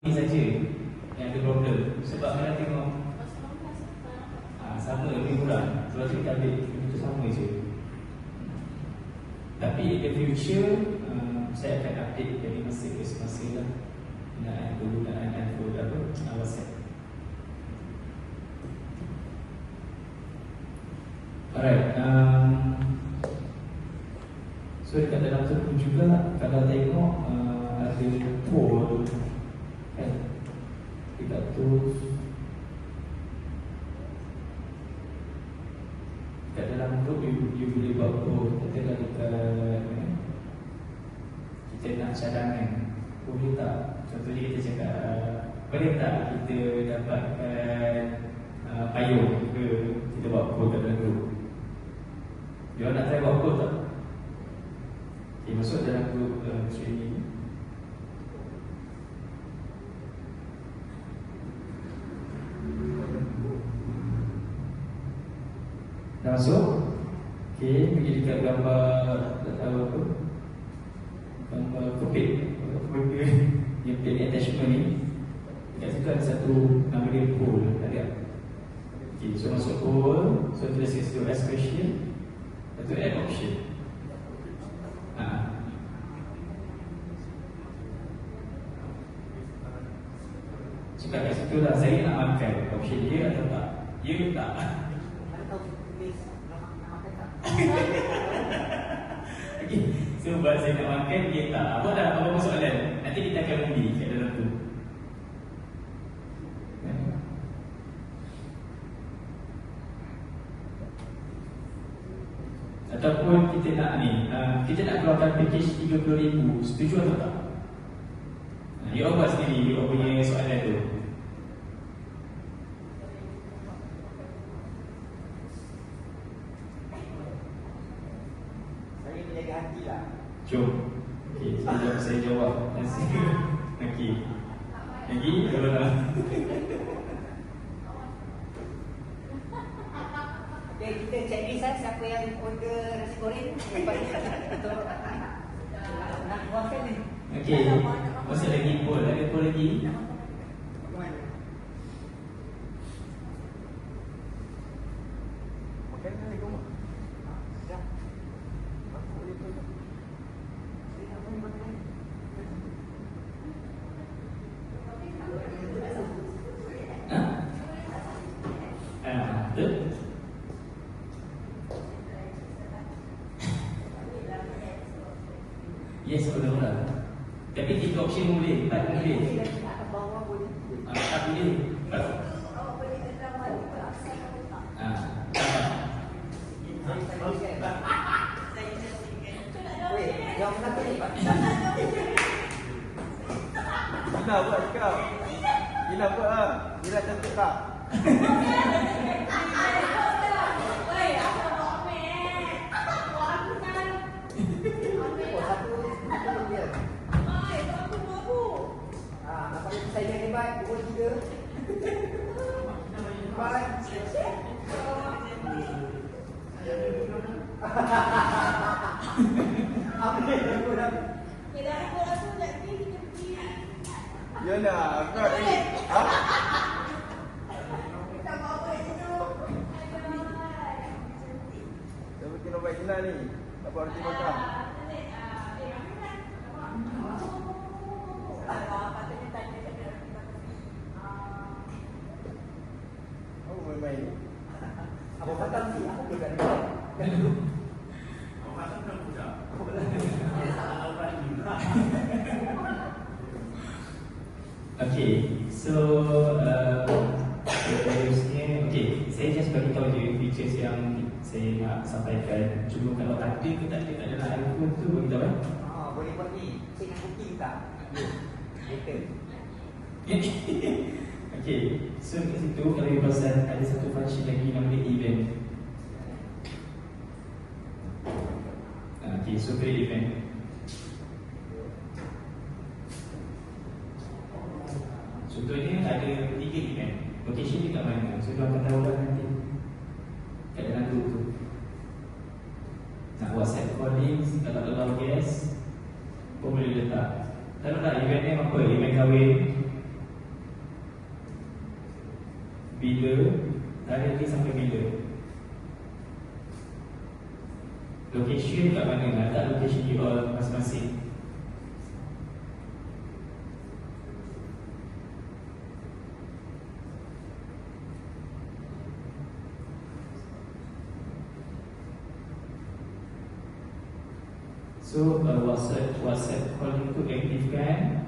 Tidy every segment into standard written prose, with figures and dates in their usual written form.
Ini saja yang ada problem. Sebab saya tengok sama lebih kurang. Kalau kita ambil itu sama je. Tapi in the future saya akan update dari masa ke semasa lah penggunaan WhatsApp. Alright, so dekat dalam tu pun juga kalau tengok ada poll kan, dekat tu dekat dalam group you boleh buat poll. Katakan dekat kita nak cadangan, boleh tak? Contohnya kita cakap boleh tak kita dapatkan payung ke, kita buat poll kat dalam group. You nak try buat poll tak? Okay, masuk dalam group training. Dah masuk? Okay, pergi dekat gambar, tak tahu apa, gambar kepit yang pilih attachment ni. Dekat situ ada satu nama dia poll, ada. Okay, so masuk poll, so tulis kat situ ask question, lepas tu add option. Cakap kat situ lah, saya nak makan, option dia atau tak? Ya ke tak? Okay, so buat saya nak makan, dia tak. Apa dah, apa soalan? Nanti kita akan undi kat dalam tu. Ataupun kita nak ni, kita nak keluarkan package 30,000, setuju atau tak? You buat sendiri, you punya soalan tu. Saya menjaga hati lah. Jom. Okay, saya jawab. Okay. Lagi? Kalau nak. Okay, kita check list lah. Siapa yang order nasi goreng dapat nak buatkan ni. Okay, masih lagi poll. Ada poll lagi? Makan ni ke rumah? Dah. Aku boleh tu. Betul? Yes, betul-betul. Tapi 3 option boleh, 4 boleh. Tak boleh. Gila buat cakap. Gila buat lah. Gila cantik tak? Saya yang hebat, pukul 3. Baik. Apa yang aku dah? Dah aku rasa nak pergi. Yalah, kau ni. Ha? Kita bawa itu. Dah bikin obat gila ni. Tak buat roti makan. Oh, main-main. Apa kata ni? Aku boleh kat Okay, so terusnya, okay, saya just beritahu je features yang saya nak sampaikan. Cuma kalau ada ke tak ada kat dalam iPhone tu, beritahu kan? boleh buat ni. Saya nak booking tak? Later. Okay, so kat situ kalau you pasal ada satu function lagi nama dia event. Okay, so create event. Contohnya ada 3 event. Location dia kat mana? So dia akan tahu lah nanti kat dalam group tu. Nak WhatsApp calling, kalau allow guest pun boleh letak. Taruhlah event ni apa? Event kahwin, bila, tarikh dia sampai bila. Location kat mana? Letak location you all masing-masing. So WhatsApp call itu aktifkan.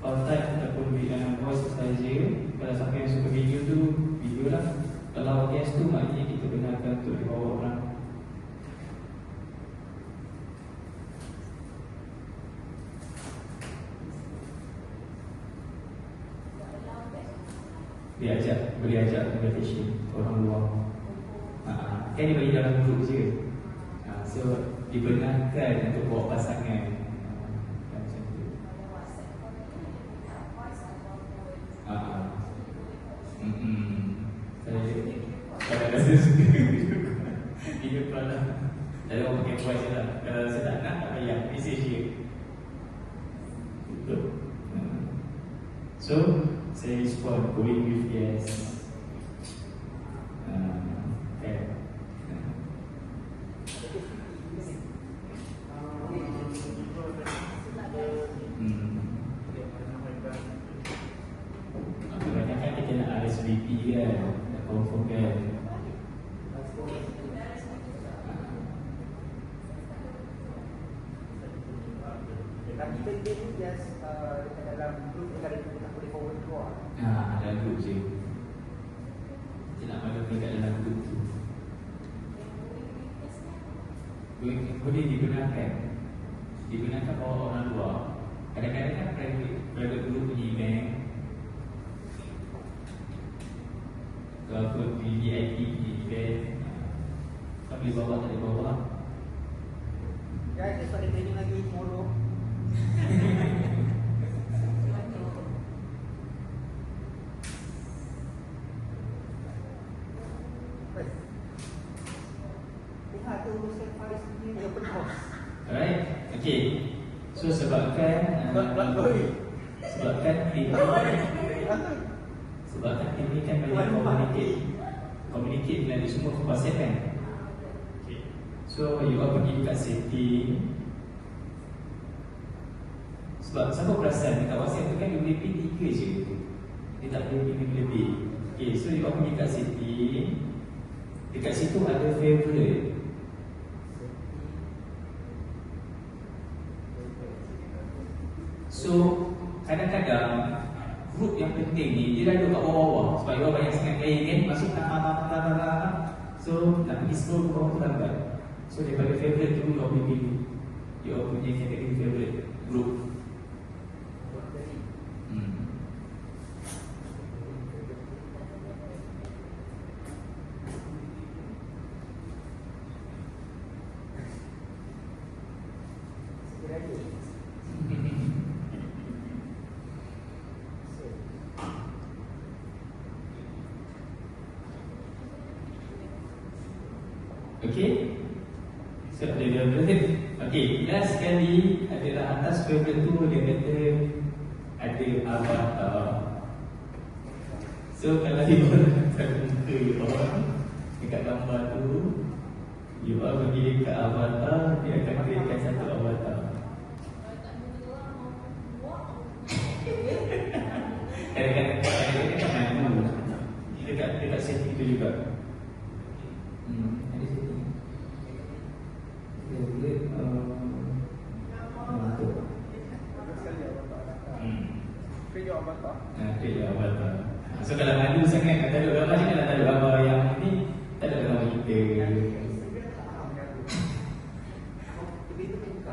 Call type ataupun voice saja. Kalau siapa yang suka video tu, video lah. Kalau audience tu, maknanya kita benarkan untuk dibawa orang. Boleh ajak invitation orang luar. Kan dia bagi dalam grup je. So dibenarkan untuk bawa pasangan. Macam tu. Saya rasa suka video call lah. Jadi orang pakai voice je lah. Kalau saya tak nak, tak payah, message je. Betul. So saya respond, going with yes. Okay. Kebanyakan kita nak RSVP kan, nak confirm kan. Kami kita ni just dekat dalam group yang kita tak boleh forward keluar. Dalam group je. Kita nak malu dekat dalam group tu. Boleh digunakan. Digunakan bawa orang luar. Kadang-kadang kan private group punya event. Kalau apa VIP punya event, tak boleh bawa, tak boleh bawa. Guys, esok ada training lagi tomorrow. Lihat tu urusan Faris ni dia open house. Alright, okay. So sebabkan tim ni kan banyak communicate melalui semua WhatsApp kan. Okay. So you all pergi kat setting. Sebab siapa perasan dekat WhatsApp tu kan dia boleh pilih 3 je. Dia tak boleh pilih lebih. Okay, so you all pergi kat setting. Dekat situ ada favorite. So kadang-kadang grup yang penting ni dia dah duduk kat bawah-bawah. Sebab you all banyak sangat player kan. Masuk so nak pergi scroll ke bawah tu lambat. So daripada favorite tu you all boleh pilih. You all punya kategori favorite group. Okay. So dia okay, last sekali adalah atas favorite tu dia kata ada avatar. So kalau you nak muka you all dekat gambar tu, you all pergi dekat avatar, dia akan berikan satu avatar. Kadang-kadang malu. Dekat setting tu juga. Ada setting. Favorite Create your avatar. Create your avatar. So kalau malu sangat tak ada gambar je, kalau tak ada gambar yang ni, tak ada gambar kita.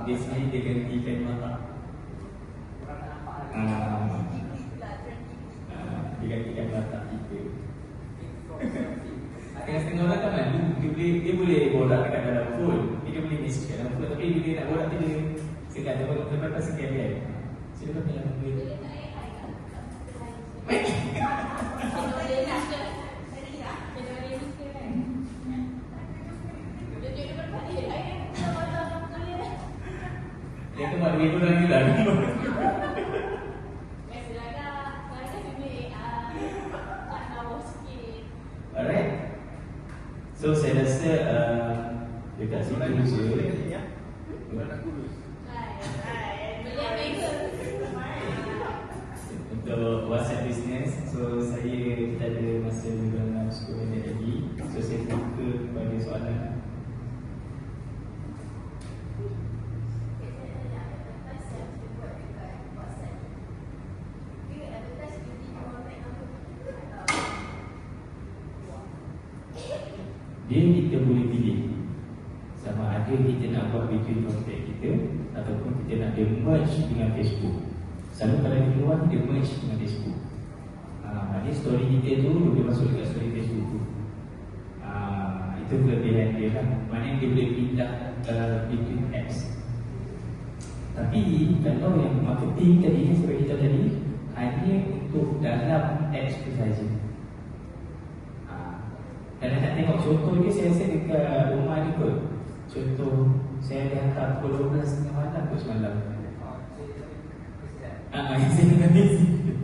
Di sini dia gantikan mata. Dia gantikan mata kita. Setengah orang kan malu, dia boleh borak dekat dalam phone, dia boleh message kat dalam phone, tapi bila dia nak borak tu dia sekat, lepas sekian kan. So dia pakai yang boleh. Dia tu buat duit orang juga. So saya rasa dekat situ je Nak kurus. Beliau mega. untuk WhatsApp business. So kita ada masa dalam 10 minit lagi. So saya buka kepada soalan. Dia kita boleh pilih sama ada kita nak buat video content kita ataupun kita nak dia merge dengan Facebook. Selalu kalau di luar dia merge dengan Facebook. Dia story kita tu dia boleh masuk dekat story Facebook tu. Itu kelebihan dia lah. Maknanya dia boleh pindah between apps. Tapi kalau yang marketing tadi seperti kita tadi hanya untuk dalam apps tu saja. Dan nak tengok contoh dia, saya rasa dekat rumah ni kot. Contoh, saya ada hantar pukul 12 tengah malam kot semalam. Saya nak busy.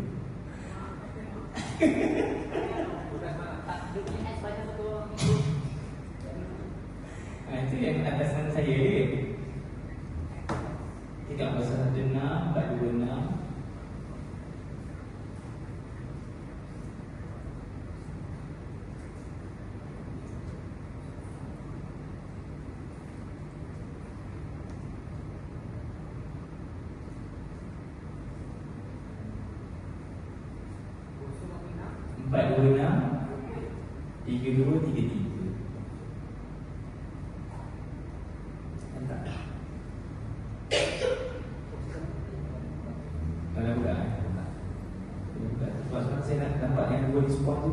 Itu yang atas sana saya dia. Tidak pasal 16, 426. Empat dua enam 3233. Entah. Kalau buka, sebab saya nak nampak yang dua respon tu.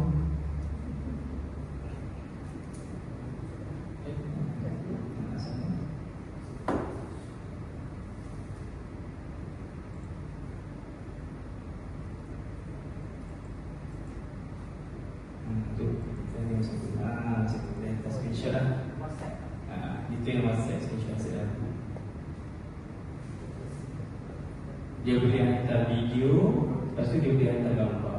Screenshot lah. Itu yang WhatsApp screenshot saya. Dia boleh hantar video, lepas tu dia boleh hantar gambar.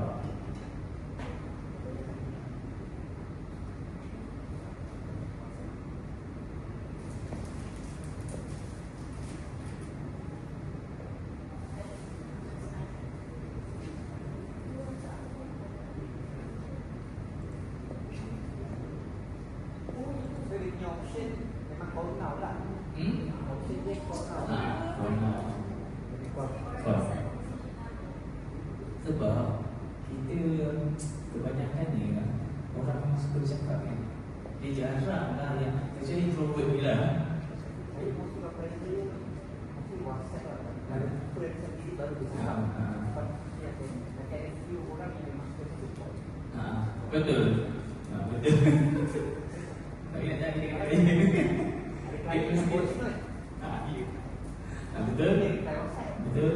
Option memang kau tahu lah. Option dia kau tahu. Sebab kita kebanyakan ni kan, orang memang suka bercakap kan. Dia jarang lah yang kecuali introvert ni lah. Saya mesti pakai dia mesti WhatsApp lah. Friend sendiri baru bercakap. Sebab dia ada few orang yang memang suka support. Betul. Betul. Tak ingat tak ingat. Betul. Betul.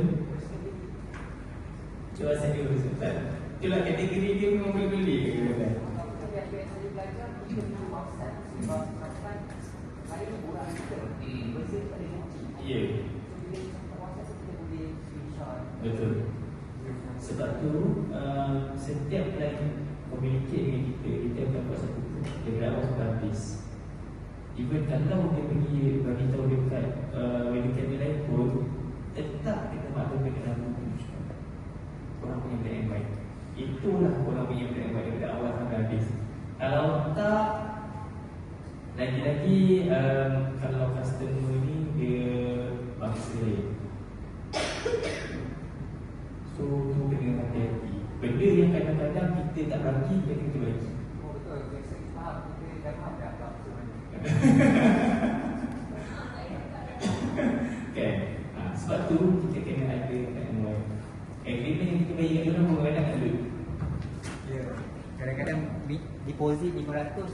Cuba saya dulu sebentar. Itulah kategori dia memang boleh beli. Ya. Betul. Sebab tu setiap lain communicate dengan kita akan buat satu daripada awal sampai habis. Even kalau dia pergi bagi tahu dekat webcam lain pun, tetap kita maklum kena buku. Korang punya plan yang baik. Itulah korang punya plan yang baik daripada awal sampai habis. Kalau tak, lagi-lagi kalau customer ni dia bangsa lain, so tu kena hati-hati. Benda yang kadang-kadang kita tak bagi, kita bagi. Oh betul, saya faham. Kita dah faham dah apa sebenarnya. Kan? Sebab tu kita kena ada agreement yang kita bagi kat orang pun kadang ada. Ya. Kadang-kadang deposit 500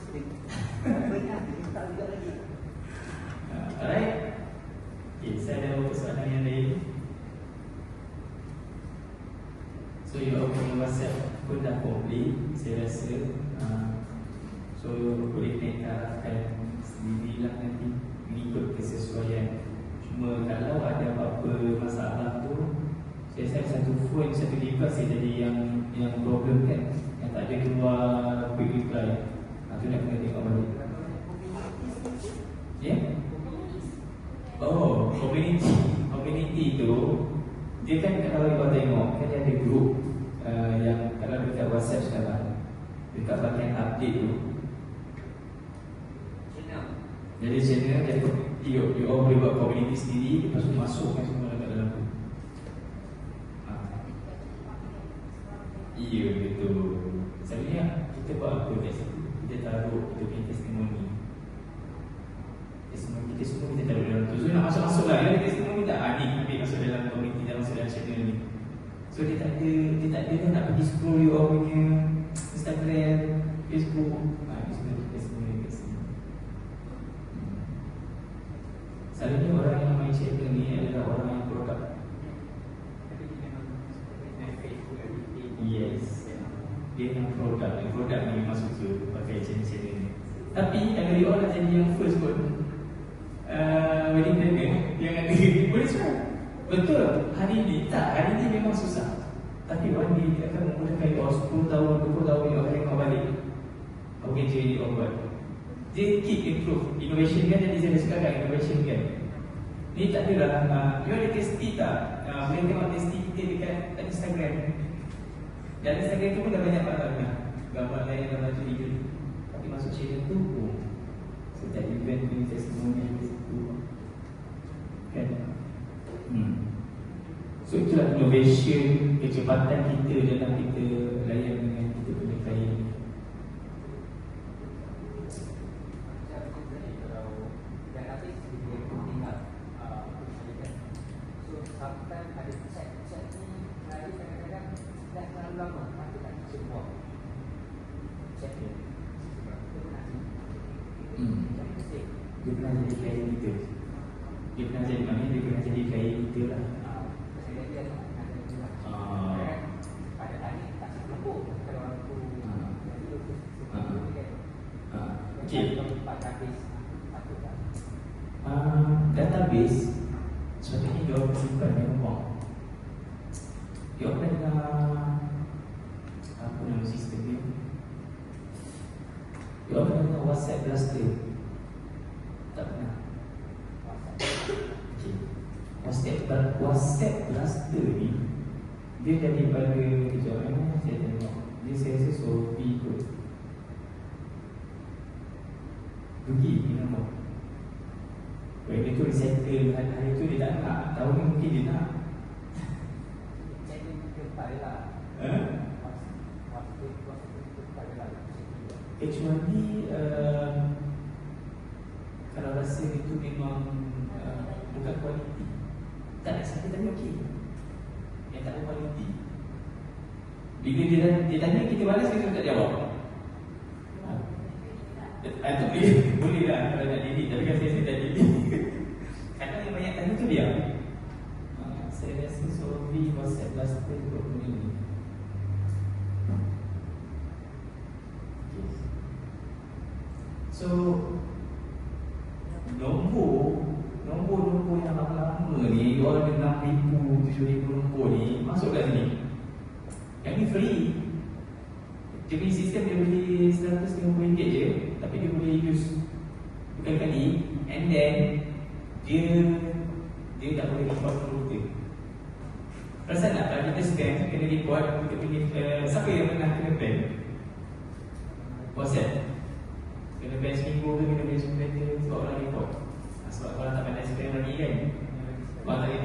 banyak kita tak juga lagi. Alright. Okay, saya ada beberapa soalan yang lain. So your WhatsApp pun dah complete, saya rasa. So boleh arahkan sendirilah nanti mengikut kesesuaian. Cuma kalau ada apa-apa masalah tu, saya rasa satu phone, satu device saya jadi yang problem kan, yang tak ada keluar quick reply. Itu nak kena tengok balik. community tu dia kan kalau kau tengok kan dia ada group yang kalau dekat WhatsApp sekarang dekat bahagian update tu jadi channel jadi you all boleh buat community sendiri lepas tu masukkan semua dekat dalam tu. Iya betul. Sebenarnya kita buat apa kat situ? Kita taruh kita punya testimoni. Testimoni kita semua kita taruh dalam tu. So nak masuk-masuk lah. Dia testimoni tak? Ni ambil masuk dalam community, dah masuk dalam channel ni. So dia tak ada kan nak pergi scroll you all punya Instagram, Facebook. Ini sebenarnya testimoni kat sini. Selalunya orang yang main channel ni adalah orang yang produk. Yes. Dia yang produk ni memang suka pakai channel-channel ni. Tapi kalau you all nak jadi yang first pun wedding planner yang ada boleh try. Betul, hari ni memang susah. Tapi one day dia akan memudahkan you all 10 tahun, 20 tahun you all akan tengok balik apa kerja ni you all buat. Dia keep improve. Innovation kan jadi saya suka kan innovation kan. Ni tak adalah you ada testi tak? Boleh tengok testi kita dekat Instagram. Dan Instagram tu pun dah banyak dah gambar lain dalam tu juga. Tapi masuk channel tu setiap event punya testimoni di situ kan. So itulah innovation, kecepatan kita dalam kita layan dengan kita punya klien. Dia pernah jadi klien kita. Dia pernah jadi mana? Dia pernah jadi klien kita lah. Okay. Database sepatutnya dia orang simpan dalam wang. Dia orang dengar apa nama sistem dia? Dia orang dengar WhatsApp Blaster. Tak pernah. Okay. WhatsApp Blaster ni dia daripada kejap saya tengok. Dia saya rasa Sophie kot. Pergi ni nama. Dia tu resettle hari tu dia tak nak. Tahun ni mungkin dia nak. Kecuali kalau rasa itu memang bukan kualiti. Tak nak sakit tanya okey. Yang tak ada kualiti. Bila dia tanya kita balas kita tak jawab. Itu boleh lah kalau nak delete. Tapi kan saya tak delete. Kadang yang banyak tanya tu dia. Saya rasa Sophie WhatsApp Blaster kot ni. So nombor yang lama-lama ni, orang ada 6,000, 7,000 nombor ni masuk kat sini. Yang ni free. Dia punya sistem dia boleh RM150 je, tapi dia boleh use berkali-kali. And then dia tak boleh report komputer. Perasan tak kalau kita scan kena report kita punya siapa yang pernah kena ban WhatsApp? Kena ban seminggu ke kena ban seminggu ke sebab orang report. Sebab orang tak pandai scan lagi kan. Orang tak boleh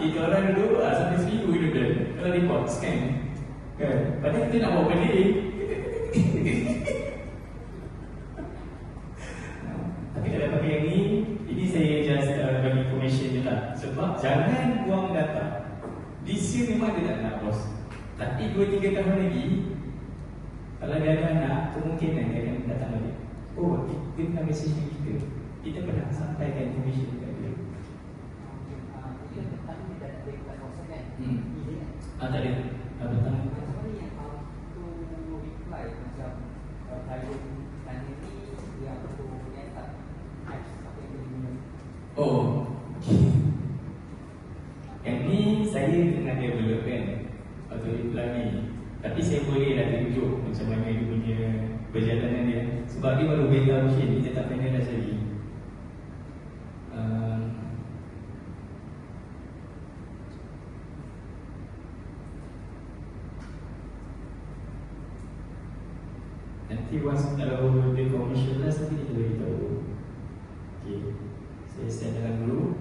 kita orang dulu sampai seminggu dia ban. Kalau report scan kan. Padahal kita nak buat benda tapi kalau pakai yang ini saya just bagi information je lah. Sebab jangan buang data. This year memang dia tak nak bos. Tapi 2-3 tahun lagi kalau dia ada anak, kemungkinan dia akan datang balik. Oh, dia pernah message kita. Kita pernah sampaikan information dekat dia. Tak ada. Betul. Oh, yang ni saya tengah develop kan. Atau reply ni Tapi saya boleh lah tunjuk macam mana dia punya perjalanan dia. Sebab dia baru beta version, kita tak finalize lagi. Nanti once kalau dia commercialize nanti kita beritahu. Okay, saya set dalam dulu.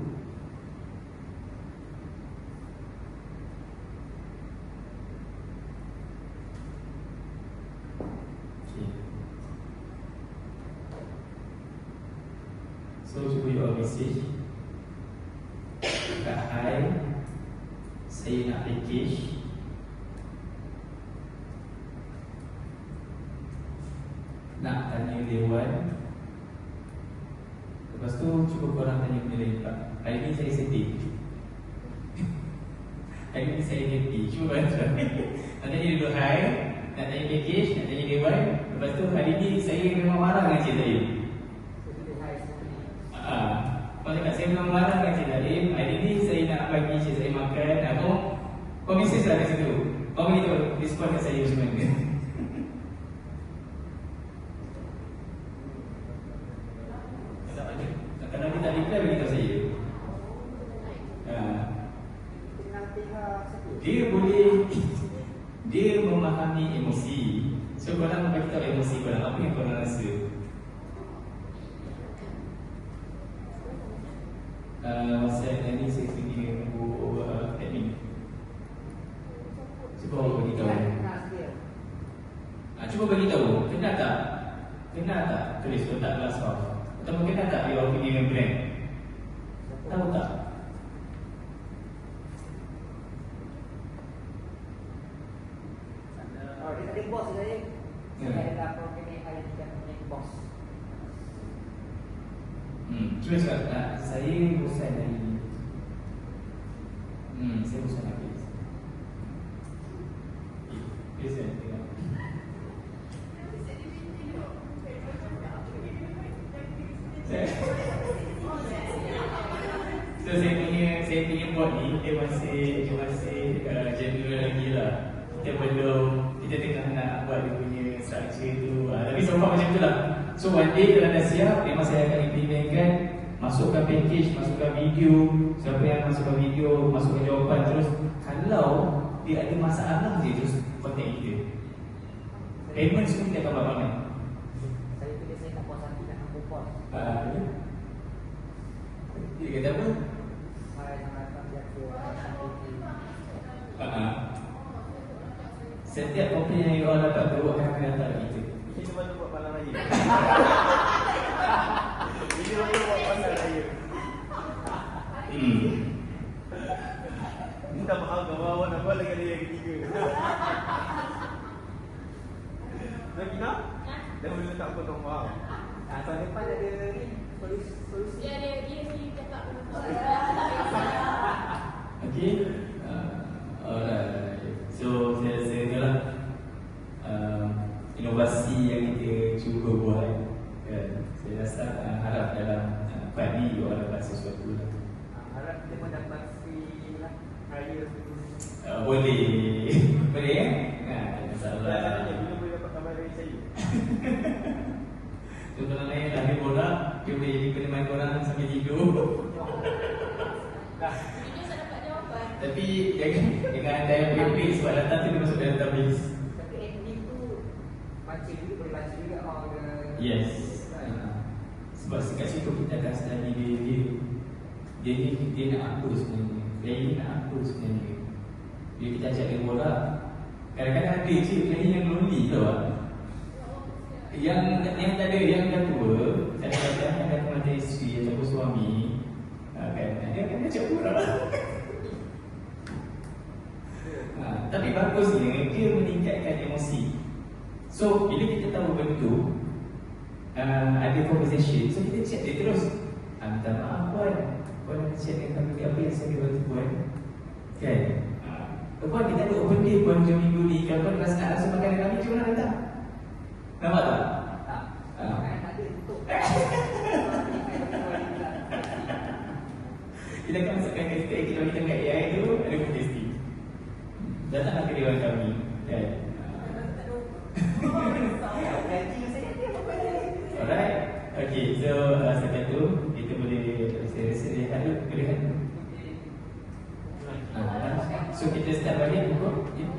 So cuba your message kat hi, saya nak package nak tanya Dewan. Lepas tu cuba korang tanya benda lain tak. Hari ni saya sedih. Hari ni saya happy. Cuba bantu. Nak tanya dulu hi, nak tanya package, nak tanya Dewan. Lepas tu hari ni saya memang marah dengan Cik Zahid. Kau cakap saya memang marah dengan Cik Zahid. Hari ni saya nak bagi Cik Zahid makan. Kau message lah kat situ. Kau beritahu respon kat saya macam mana. Kalau dia tak reply, beritahu saya. Dia boleh, dia memahami emosi. So korang beritahu emosi korang, apa yang korang rasa. Masa ni saya pergi tunggu admin. Cuba awak beritahu. Cuba beritahu, kenal tak? Kenal tak? Tulis letak glass off. Atau mungkin tak dia pergi dengan brand. Tahu tak? Dia ada bos saya. Saya ada program yang ada di bos. Cuba cakap, saya bosan hari ni. Saya bosan habis. Biasa tengok. So saya punya board ni dia masih general lagi lah. Kita tengah nak buat dia punya structure tu. Tapi so far macam tu lah. So one day kalau dah siap, memang saya akan implementkan, masukkan package, masukkan video. Siapa yang masukkan video, masukkan jawapan terus. Kalau dia ada masalah je, terus contact kita. Payment semua kita akan buat banyak. Saya pilih saya nak puas hati nak aku pos. Dia kata apa? Saya nak datang jatuh. Setiap kopi yang you all dapat tu akan datang kita. Ini cuma tu buat malam raya. Ini untuk buat malam raya. Minta maaf kawan, apa lagi ada yang ketiga. Lagi nak? Dah boleh letak potong maaf. Tahun depan ada ni solusi. Dia cakap Okay. Alright. So saya rasa itulah inovasi yang kita cuba buat kan. Saya rasa harap dalam part ni you all dapat sesuatu lah. Harap kita mendapat free lah raya tu. Boleh. Boleh kan? Tak ada masalah. Tanya bila boleh dapat kabar dari saya. So kalau lain lahir bola, dia boleh jadi peneman korang sampai tidur. Video saya dapat jawapan. Tapi jangan ada yang pepek sebab datang tu dia masuk dalam database. Tapi ending tu baca juga boleh baca juga all the Yes. Sebab kat situ kita akan study dia nak apa sebenarnya. Dia nak apa sebenarnya. Bila kita ajak dia bola, kadang-kadang ada je klien yang lonely tau lah. Yang tak ada, yang dah tua, kadang-kadang ada kematian isteri ataupun suami, kan, dia akan ajak bola. Tapi bagusnya dia meningkatkan emosi. So bila kita tahu benda tu, ada conversation, so kita chat dia terus. Minta maaf puan, puan chat dengan kami apa yang saya buat puan, kan? Puan kita ada open day puan jam minggu ni. Kalau puan rasa nak langsung makan dengan kami, cuma nak datang. Nampak tak? tak. Tak ada untuk. Kita akan masukkan hashtag kita bagi tengah AI tu, ada food tasting. Datanglah ke dewan kami, kan? start balik pukul ya.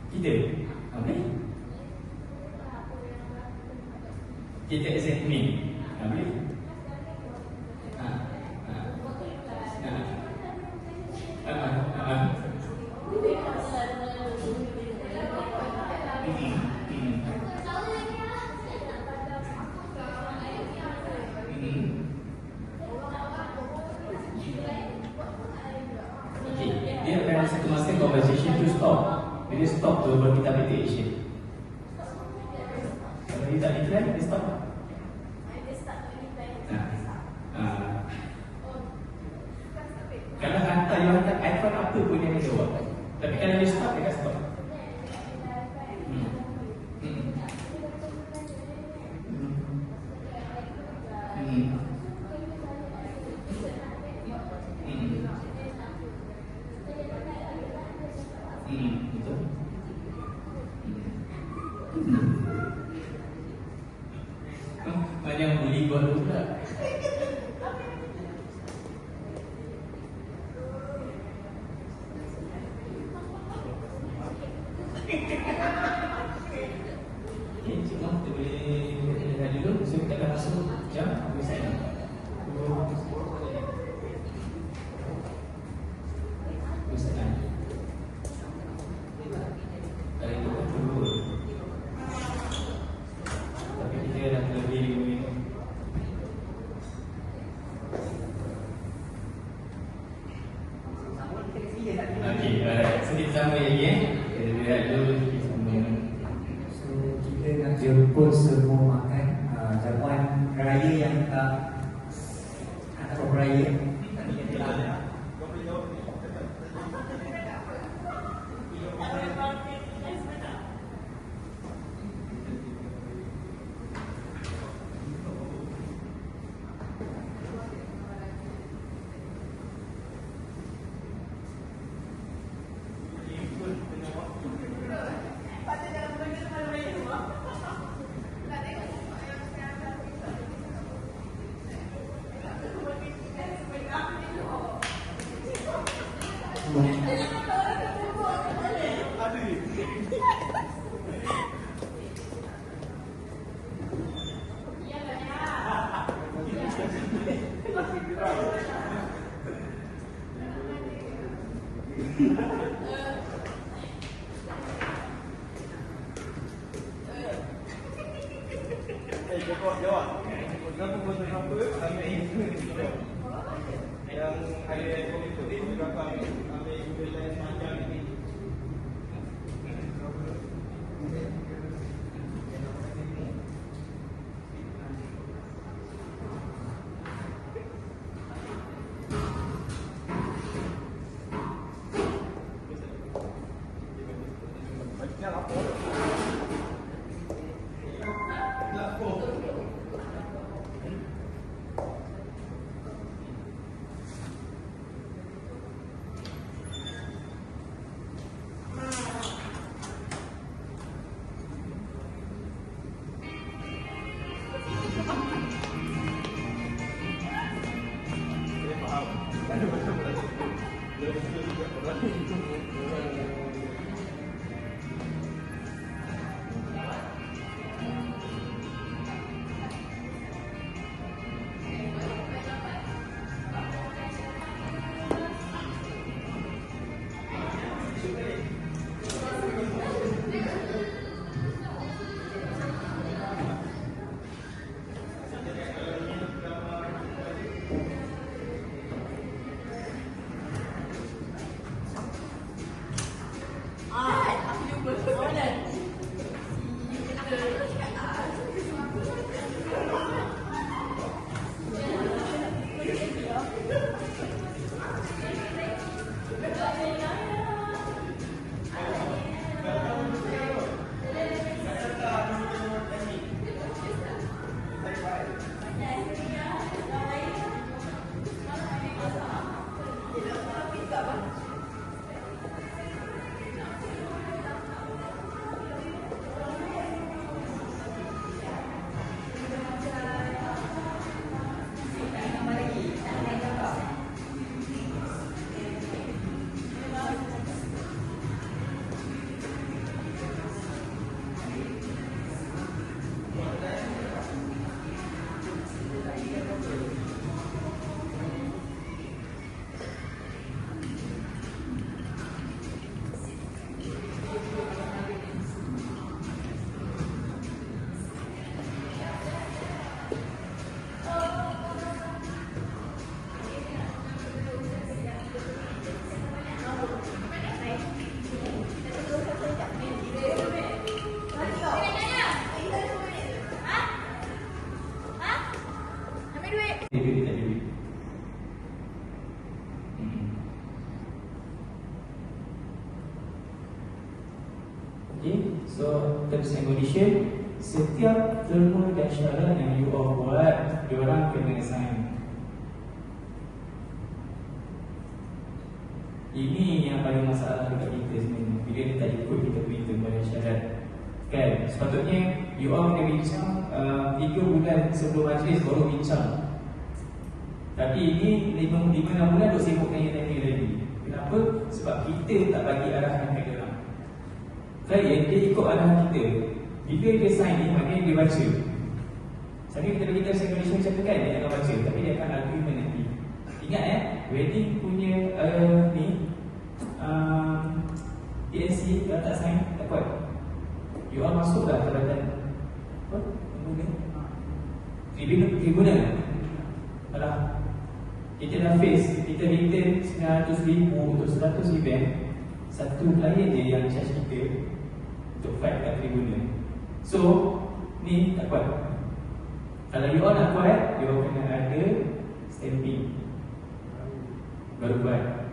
Kita boleh. Kita examine boleh. Dia akan ada satu masa conversation tu stop. Bila stop tu baru kita ambil action. Kalau dia tak reply, dia stop. Kalau hantar dia hantar iPhone apa pun dia akan jawab. Tapi kalau dia stop, dia akan stop. Betul. Banyak boleh buat pula. Okay, cuma kita boleh lihat dulu. So kita akan masuk jam apa saya. Tapi kita dah lebih. Okey, so kita sama lagi Kita lihat dulu kita sama. So kita nak jemput semua makan jamuan raya yang tak atau raya. Jawab. Kenapa pasal apa? Ambil info. Yang ada komputer ni berapa ambil wilayah sepanjang ini. Macam apa? So terms and condition, setiap terma dan syarat yang you all buat, diorang kena sign. Ini yang paling masalah dekat kita sebenarnya, bila dia tak ikut kita punya terma dan syarat. Kan, sepatutnya you all kena bincang 3 bulan sebelum majlis baru bincang. Tapi ini 5-6 bulan duk sibuk tanya-tanya lagi. Kenapa? Sebab kita tak bagi arahan kat dia. Klien dia ikut arahan kita. Bila dia sign ni, maknanya dia baca. Sambil kita bagi terms and condition macam tu kan, dia akan baca. Tapi dia akan argument nanti. Ingat wedding punya TNC kalau tak sign, tak kuat. You all masuk dah jabatan apa? Tribunal. Alah, kita dah face, kita return 900,000 untuk 100 event. Satu klien je yang charge kita untuk fight kat tribunal. So, ni tak kuat. Kalau you all nak kuat, you all kena ada stamping. Baru buat.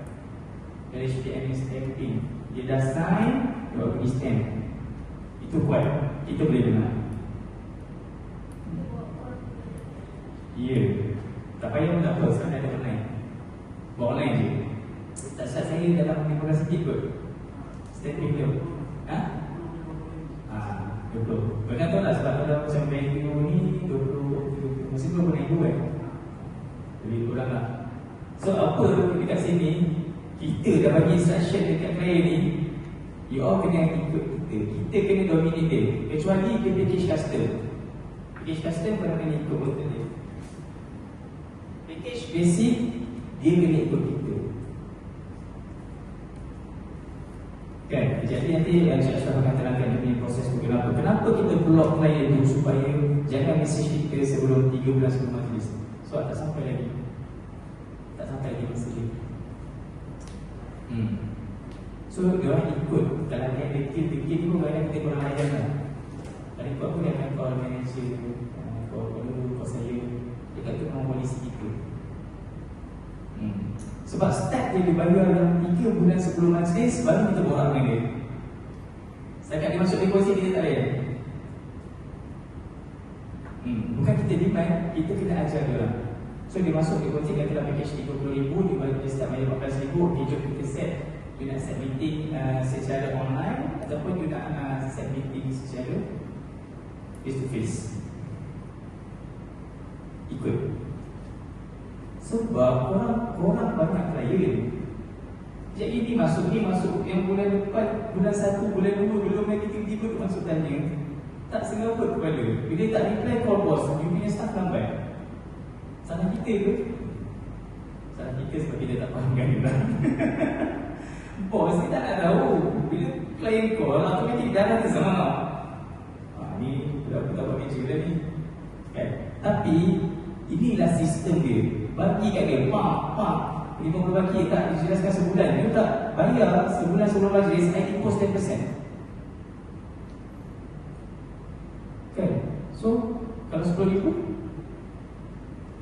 Dari HTM stamping. Dia dah sign, you all pergi stamp. Itu kuat. Kita boleh dengar. Ya. Tak payah pun tak apa, sekarang ada online. Buat online je. Tak salah saya dalam penipuan sikit kot. Stamping dia. 20. Bukan tahu lah sebab kalau macam venue ni 20, mesti 20,000 kan. Lebih kurang lah. So apa dekat sini, kita dah bagi instruction dekat klien ni, you all kena ikut kita. Kita kena dominate dia. Kecuali dia package custom. Package custom korang kena ikut betul dia. Package basic, dia kena ikut kita. Kan, jadi nanti Syed Ashraf akan terangkan ini proses tu kenapa. Kenapa kita block klien tu supaya jangan message kita sebelum 3 bulan sebelum majlis. So tak sampai lagi. Tak sampai lagi masa dia. So dia orang ikut. Kalau dia detail tu kadang kita kurang ajar lah. Tadi buat pun dia akan call manager, call saya. Dia kata memang polisi kita. Sebab start dia dibayar dalam 3 bulan sebelum majlis, baru kita borak dengan dia. Setakat dia masuk deposit, dia tak bayar. Bukan kita demand, kita kena ajar dia orang. So dia masuk deposit, katalah package 30,000, dia start bayar 14,000. Okay, jom kita set. You nak set meeting secara online, ataupun you nak set meeting secara face to face. Ikut. Sebab korang banyak klien. Jadi ni masuk yang bulan depan, bulan 1, bulan 2, belum lagi tiba-tiba masuk tanya. Tak sengaja kepala. Bila tak reply call boss, you punya staff lambat. Salah kita ke? Salah kita sebab kita tak fahamkan dia. Bos kita tak nak tahu. Bila klien call, automatik darah dia sama. Ni aku tak buat kerja dah ni. Kan? Tapi inilah sistem dia. Bagi kat dia, 50 bagi tak dijelaskan sebulan. Dia tak bayar sebulan sebelum majlis, I impose 10%. Kan? So, kalau 10,000,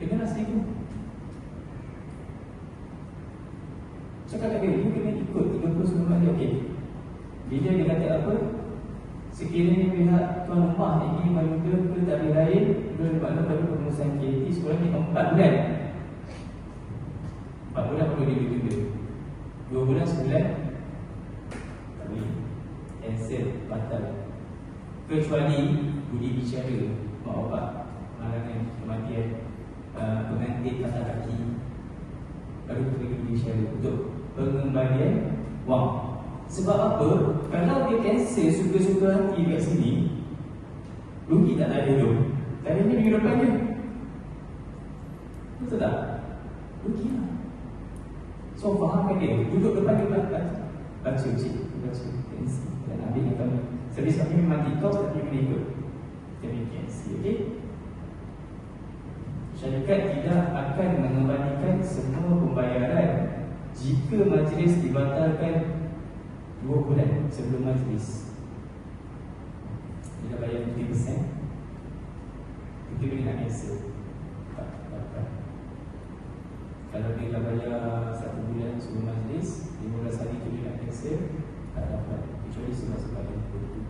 dia kena 1,000. Cakap kat dia, you kena ikut 30 sebelum majlis. Okay. Bila dia kata apa, sekiranya pihak tuan rumah ingin menunda ke tarikh lain, boleh makna pada pengurusan KT sekurang-kurangnya 4 bulan. 4 bulan perlu ditunda. 2 bulan sebulan tak boleh. Cancel, batal. Kecuali budi bicara mak bapak, malangan, kematian, pengantin patah kaki, baru kita bagi budi bicara untuk pengembalian wang. Sebab apa? Kalau dia cancel suka-suka hati kat sini, rugi tak ada hidup. Tadi ni minggu depan je. Betul tak? Rugi lah. So fahamkan dia. Duduk depan dia baca cik, baca tensi. Dan ambil yang kami. Servis kami memang TikTok, tapi kena ikut. Kami cancel, okay? Syarikat tidak akan mengembalikan semua pembayaran jika majlis dibatalkan 2 bulan sebelum majlis. Dia dah bayar 50%, kita boleh nak cancel. Tak. Kalau dia dah bayar 1 bulan sebelum majlis, 15 hari tu dia nak cancel, tak dapat. Kecuali sebab-sebab yang betul.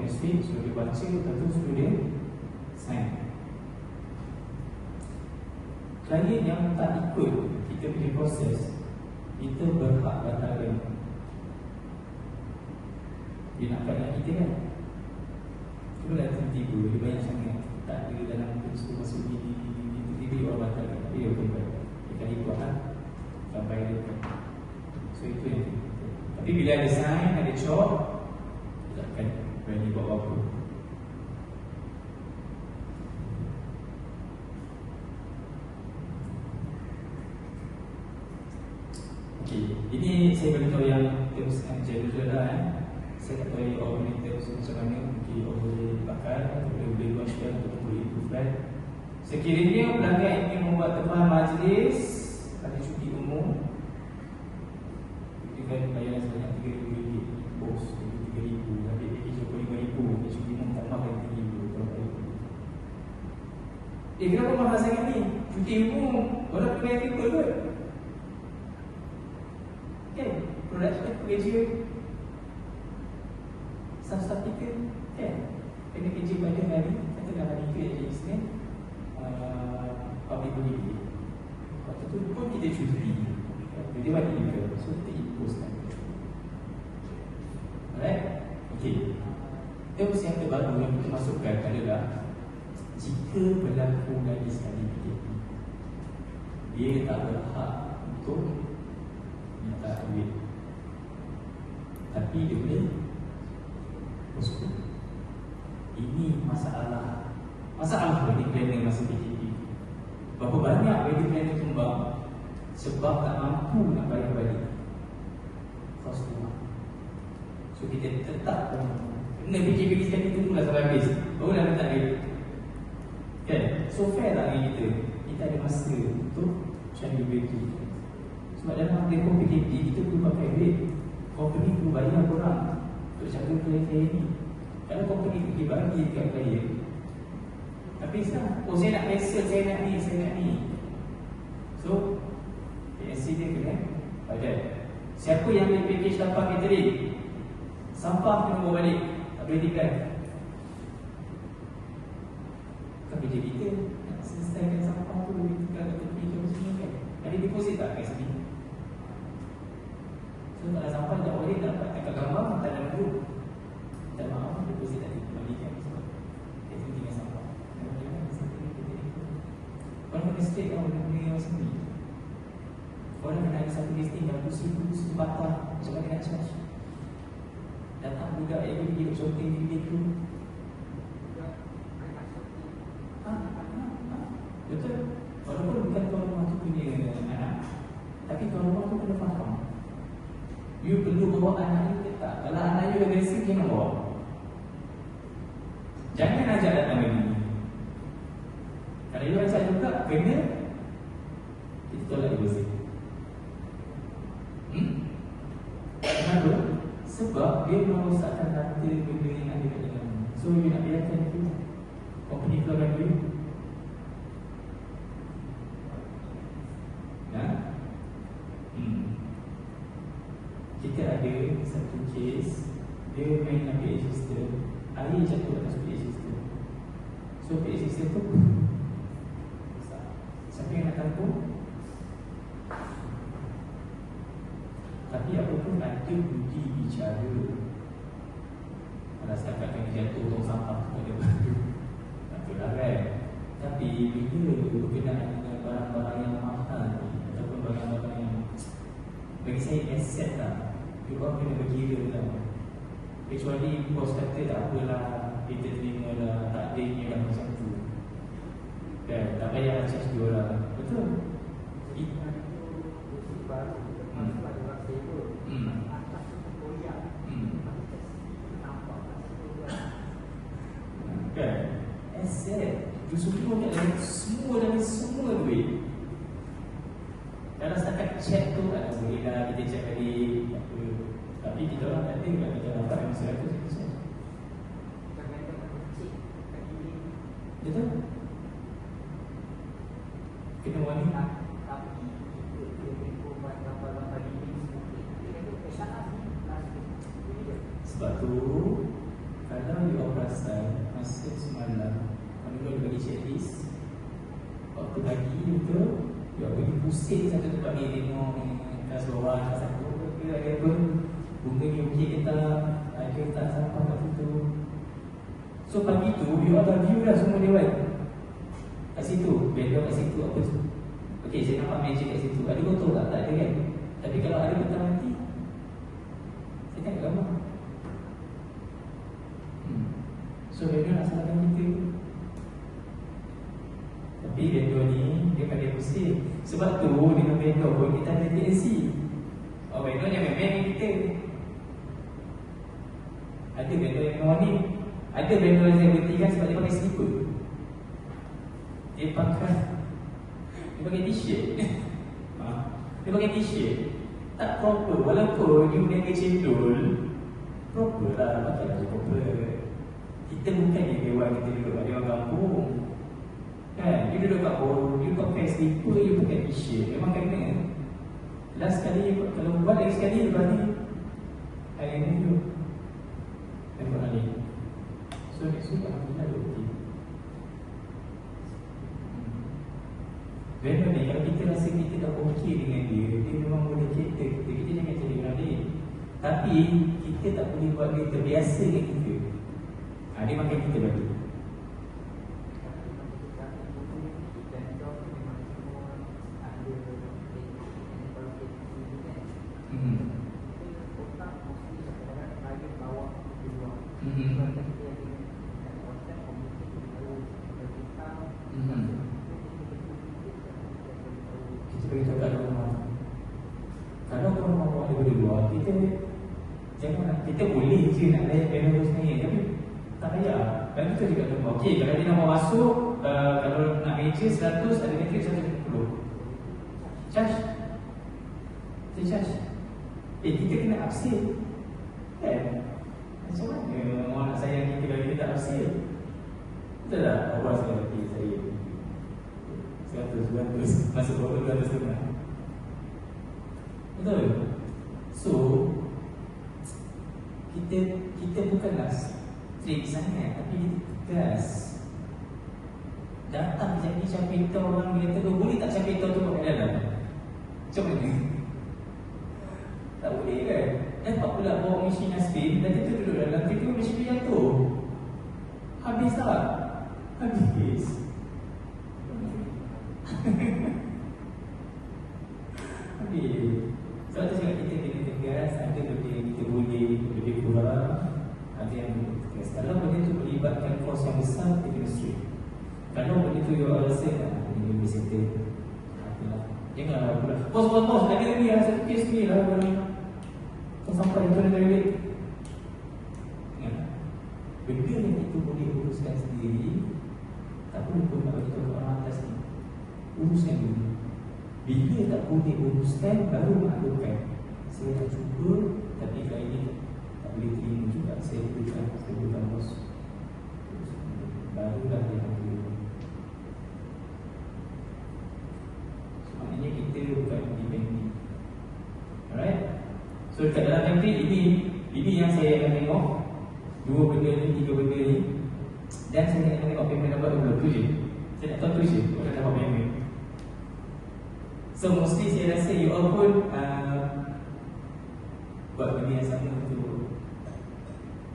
domestik, suruh dia baca, lepas tu suruh dia sign. Klien yang tak ikut kita punya proses, kita berhak batalkan. Dia nak kat kita kan. Cuba lah tiba-tiba dia banyak sangat tak ada dalam peristiwa masuk di tiba-tiba orang batalkan. Dia okey baik. Dia akan ikut kan sampai dia. So itu yang kita. Tapi bila ada sign, ada chop, kita akan berani buat apa-apa. Okey, ini saya beritahu yang terus general lah Saya tak tahu orang ni terus macam mana. Mungkin orang boleh pakai atau boleh luaskan atau boleh improve. Sekiranya pelanggan ingin membuat tempahan majlis pada cuti umum, dengan bayaran sebanyak RM3,000, bos RM3,000, ambil package RM25,000, cuti umum tak mahal RM3,000. Kenapa mahal sangat ni? Cuti umum orang pakai people kot kan? Production kerja staff-staff kita kan? Kena kerja pada hari, katakan hari ke hari Isnin, public holiday. Waktu tu pun kita cuti. Dia bagi juga. So kita impostkan. Alright? Okay. Terus yang terbaru yang kita masukkan adalah jika berlaku lagi sekali PKP, dia tak berhak untuk minta duit, tapi dia boleh postpone. Ini masalah wedding planner masa PKP. Berapa banyak wedding planner tumbang sebab tak mampu nak bayar balik kos rumah. So kita tetap kena PKP sekali, tunggulah sampai habis baru nak minta duit kan? So fair tak dengan kita? Kita ada masa untuk cari duit tu. Sebab dalam tempoh PKP kita perlu pakai duit. Company perlu bayar korang untuk jaga klien-klien ni. Kalau company pergi bagi dekat klien, tapi sekarang, oh saya nak cancel, saya nak ni. So PNC dia kena bayar. Siapa yang ambil package tanpa catering, sampah kena bawa balik, tak boleh tinggal. Bukan kerja kita nak selesaikan sampah tu, tinggal kat tepi tu macam ni kan. Ada deposit tak kat sini? So tak ada sampah, tak boleh dapat kat gambar, tak ada dulu. Tak maaf, deposit tak dikembalikan sebab kita tinggal sampah. Orang kena state kan, orang kena macam ni. Orang kena ada satu listing yang satu patah, macam mana nak charge. Datang budak yang pergi duduk shooting di bilik tu. Betul. Walaupun bukan tuan rumah tu punya anak, tapi tuan rumah tu kena faham, you perlu bawa anak you ke tak? Kalau anak you agresif, jangan bawa. Jangan ajak datang lagi. Kalau you ajak juga, kena kita tolak deposit. Kenapa? Sebab dia merosakkan data benda yang ada kat dalam. So you nak biarkan itu company keluarkan you. Kita ada satu kes, dia main dengan PA system, air jatuh atas PA system. So PA system tu siapa yang nak tampung? Tapi apa pun ada budi bicara. Kalau setakat kena jatuh tong sampah tu ada batu, tak apalah kan. Tapi bila berkenaan dengan barang-barang yang mahal ataupun barang-barang yang bagi saya aset lah, you orang kena berkira lah. Kecuali bos kata tak apalah, kita terima lah, takdirnya dah macam tu kan, tak payah charge dia orang. Betul? Kan? Aset justru dalam semua duit. Kalau setakat cek tu tak boleh lah, kita cek balik apa. Tapi kita orang tak ada kan, kita dapat yang masyarakat kita. Betul? Kena wanita. Sebab tu kalau you pasal masa semalam kalau bagi checklist waktu pagi itu dia pergi pusing satu tempat ni tengok ni kelas bawah kelas satu ada pun bunga ni okey ke tak, ada tak sampah kat situ. So pagi tu you all dah view dah semua dewan kat situ, background kat situ apa tu. Okey, saya nampak meja kat situ, ada kotor tak? Tak ada kan? Tapi kalau ada petang nanti saya tengok gambar. So vendor nak salahkan kita. Tapi vendor ni dia pandai pusing. Sebab tu dengan vendor pun kita ada TNC. Oh, vendor jangan main dengan kita. Ada vendor yang warning. Ada vendor yang saya berhentikan sebab dia pakai slipper. Dia pakai t-shirt. Dia pakai t-shirt tak proper. Walaupun you meniaga cendol, proper lah, pakailah proper. Kita bukan di dewan, kita duduk kat dewan kampung kan, you duduk kat bawah, you pakai slipper, you pakai t-shirt, memang kena. Last sekali, kalau buat lagi sekali, lepas ni hari ni you tembak lagi. So next week Alhamdulillah dia okey. Vendor ni, kalau kita rasa kita dah okey dengan dia, dia memang boleh cater kita, kita jangan cari orang lain. Tapi kita tak boleh buat dia terbiasa dengan kita. Dia makan kita bagi. Kita pergi cakap dalam rumah. Kalau korang mahu ada berdua, kita jangan, kita boleh je nak layan panel sebenarnya, tapi tak payah. Dan kita juga tahu, okey, kalau dia nak masuk, kalau nak meja 100, ada Netflix 150. Charge. Kita charge. Kita kena upsell. Kan? Macam mana orang nak sayang kita kalau kita tak upsell? Betul tak? Awak saya hati saya 100, masuk bawah 200 setengah. Betul? So kita bukanlah strict sangat, tapi kita tegas. Datang jadi capital orang dia kata, boleh tak capital tu pakai dalam? Macam mana? Tak boleh kan? Dapat pula bawa mesin spin, dan kita duduk dalam, kita mesin jatuh. Habis tak? Habis. Habis. Sebab tu cakap kita kena tegas. Ada benda yang kita boleh lebih kurang, ada yang boleh tegas. Kalau benda tu melibatkan kos yang besar, kita kena straight. Kalau benda tu you rasa ini boleh settle, janganlah pula bos, ada ni lah, satu kes ni lah, kau sampai itu dari duit. Benda yang kita boleh uruskan sendiri, tak perlu pun nak bagi tahu orang atas ni. Uruskan dulu. Bila tak boleh uruskan, baru maklumkan. Saya dah cuba, tapi kali ini tak boleh terima juga. Saya bukan bos. Barulah dia nak terima. Maknanya kita bukan independent. Alright? So dekat dalam country ini yang saya akan tengok. 2 benda ni, 3 benda ni. Dan saya akan tengok payment dapat dulu. Tu je. Saya nak tahu tu je. Orang dapat payment. So mostly saya rasa you all pun buat benda yang sama untuk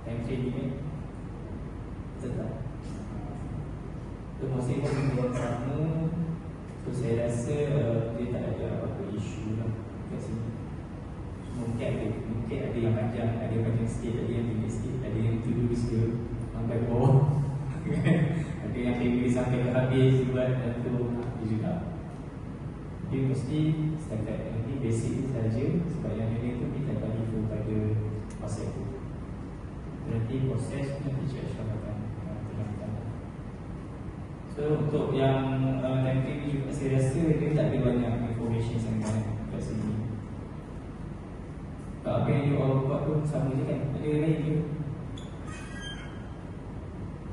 time training ni. Betul tak? So mostly pun benda yang sama. So saya rasa dia tak ada apa-apa isu lah kat sini. Mungkin ada yang panjang, ada yang panjang sikit, ada yang tinggi sikit, ada yang to-do sikit sampai bawah. Ada yang tinggi sampai ke habis buat dan tu juga. Dia mesti setakat nanti basic saja, sebab yang lain tu kita bagi tu pada masa itu. Nanti proses nanti Cik Ashraf akan terangkan. So untuk yang nanti juga saya rasa dia tak ada banyak information sangat kat sini. Apa yang you all buat pun sama je kan? Ada yang lain ke?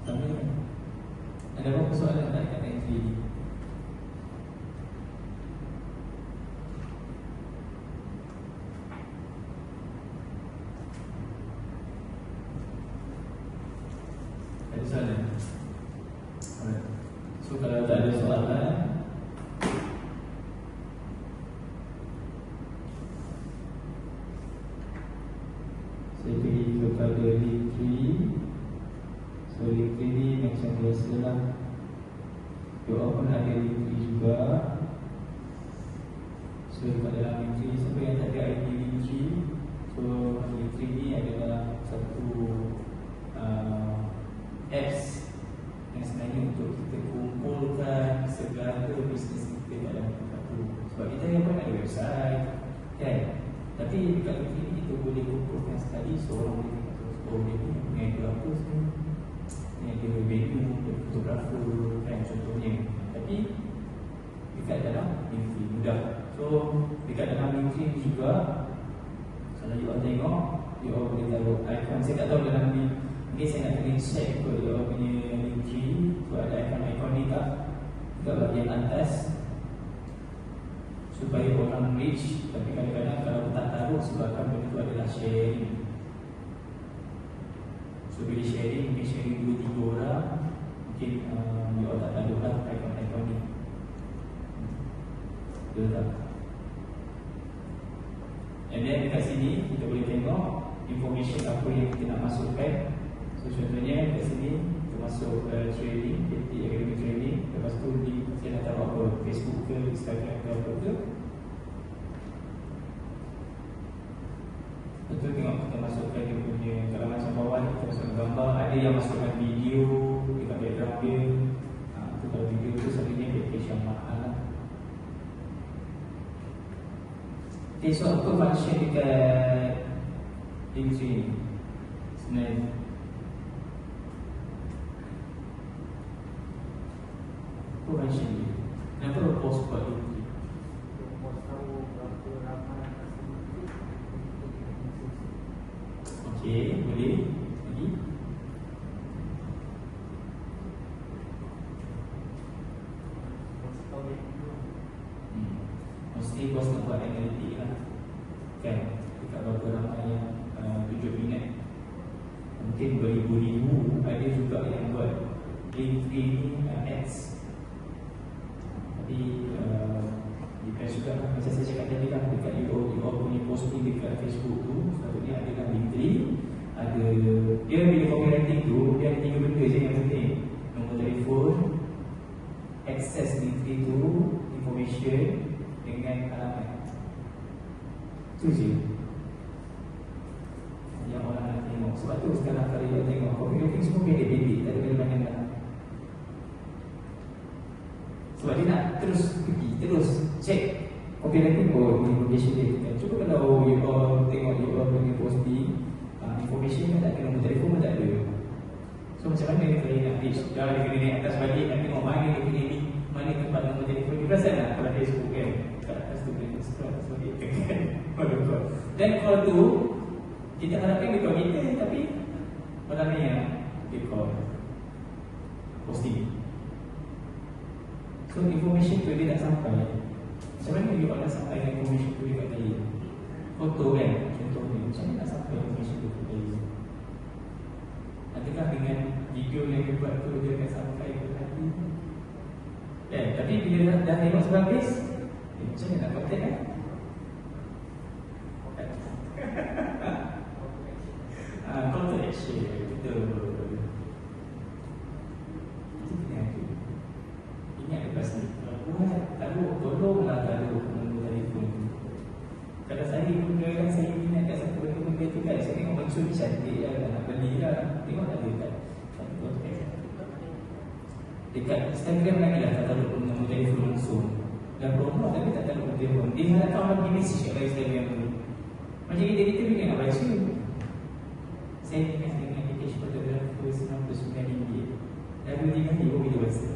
Sama je kan? Ada apa soalan tak kat entry ni? ada Linktree. So Linktree ni macam biasa lah. You pun ada Linktree juga. So dekat dalam Linktree, siapa yang tak ada ID Linktree, so Linktree ni adalah satu apps yang sebenarnya untuk kita kumpulkan segala bisnes kita dalam satu. Sebab kita yang pun ada website kan, tapi dekat Linktree ni kita boleh kumpulkan sekali. Seorang boleh tengok, oh dia ni punya apa ni, ni ada venue, ada fotografer kan contohnya. Tapi dekat dalam Linktree mudah. So dekat dalam Linktree ni juga, kalau you all tengok, you all boleh taruh icon. Saya tak tahu dalam ni, mungkin saya nak kena check kot you all punya Linktree. So ada icon ni tak dekat bahagian atas supaya orang reach. Tapi kadang-kadang kalau tak taruh, sebabkan benda tu adalah sharing. So bila sharing, mungkin sharing 2-3 orang, mungkin you all tak taruh lah icon-icon ni. Betul tak? And then dekat sini kita boleh tengok information apa yang kita nak masukkan. So contohnya dekat sini kita masuk training, PT Academy Training. Lepas tu saya nak taruh apa, Facebook ke, Instagram ke apa ke. Betul, tengok kita masukkan dia punya. Kalau macam bawah ni kita masukkan gambar. Ada yang masukkan video dekat background dia. Itu kalau video tu sebenarnya package yang mahal lah. Okay, so apa function dekat Linktree ni sebenarnya? Apa function ni? Kenapa post buat Linktree? Okay, boleh. Lagi? Mesti bos nak buat analitik lah kan, dekat berapa ramai yang tunjuk minat. Mungkin beribu-ribu. Ada juga yang buat Linktree ni ads. Tapi depends juga lah. Macam saya cakap tadi lah, dekat you all punya posting dekat Facebook tu, sepatutnya ada dalam Linktree. Ada, dia bila copywriting tu, dia ada 3 benda je yang penting. Nombor telefon, access Linktree tu, information dengan alamat. Itu je yang orang nak tengok. Sebab tu sekarang kalau you tengok copywriting semua pendek-pendek, tak ada banyak nak. Sebab dia nak terus pergi, terus check copywriting. Oh, ni information dia kan. Cuba kalau you all tengok you all punya posting, information kan tak ada, nombor telefon pun tak ada. So macam mana kalau you nak reach? Dah dia kena naik atas balik, nak tengok mana dia punya ni, mana tempat nombor telefon. You perasan tak kalau Facebook kan, kat atas tu boleh scroll atas balik kan. Dan call tu kita harapkan dia call kita, tapi orang ni yang dia call posting. So information tu dia tak sampai. Macam mana you nak sampaikan information tu dekat saya? Foto kan, contohnya macam mana nak sampai information tu dekat saya? Adakah dengan video yang dia buat tu dia akan sampai ke hati? Tapi bila dah tengok sehabis, macam mana nak contact kan? Call to action. Betul. Itu kena ada. Ingat lepas ni, tolonglah taruh nombor telefon. Kalau saya guna kan, saya minat kat satu benda tu kan, saya tengok macam ni cantik lah, nak beli lah. Tengok tak ada kat dekat Instagram lagi lah, tak taruh nombor telefon langsung. Dah promote tapi tak taruh nombor telefon. Dia harapkan orang pergi message kat Instagram tu. Macam kita bila nak baca, saya ingat dengan package fotografer RM99. Dah 2-3 hari pun kita baca.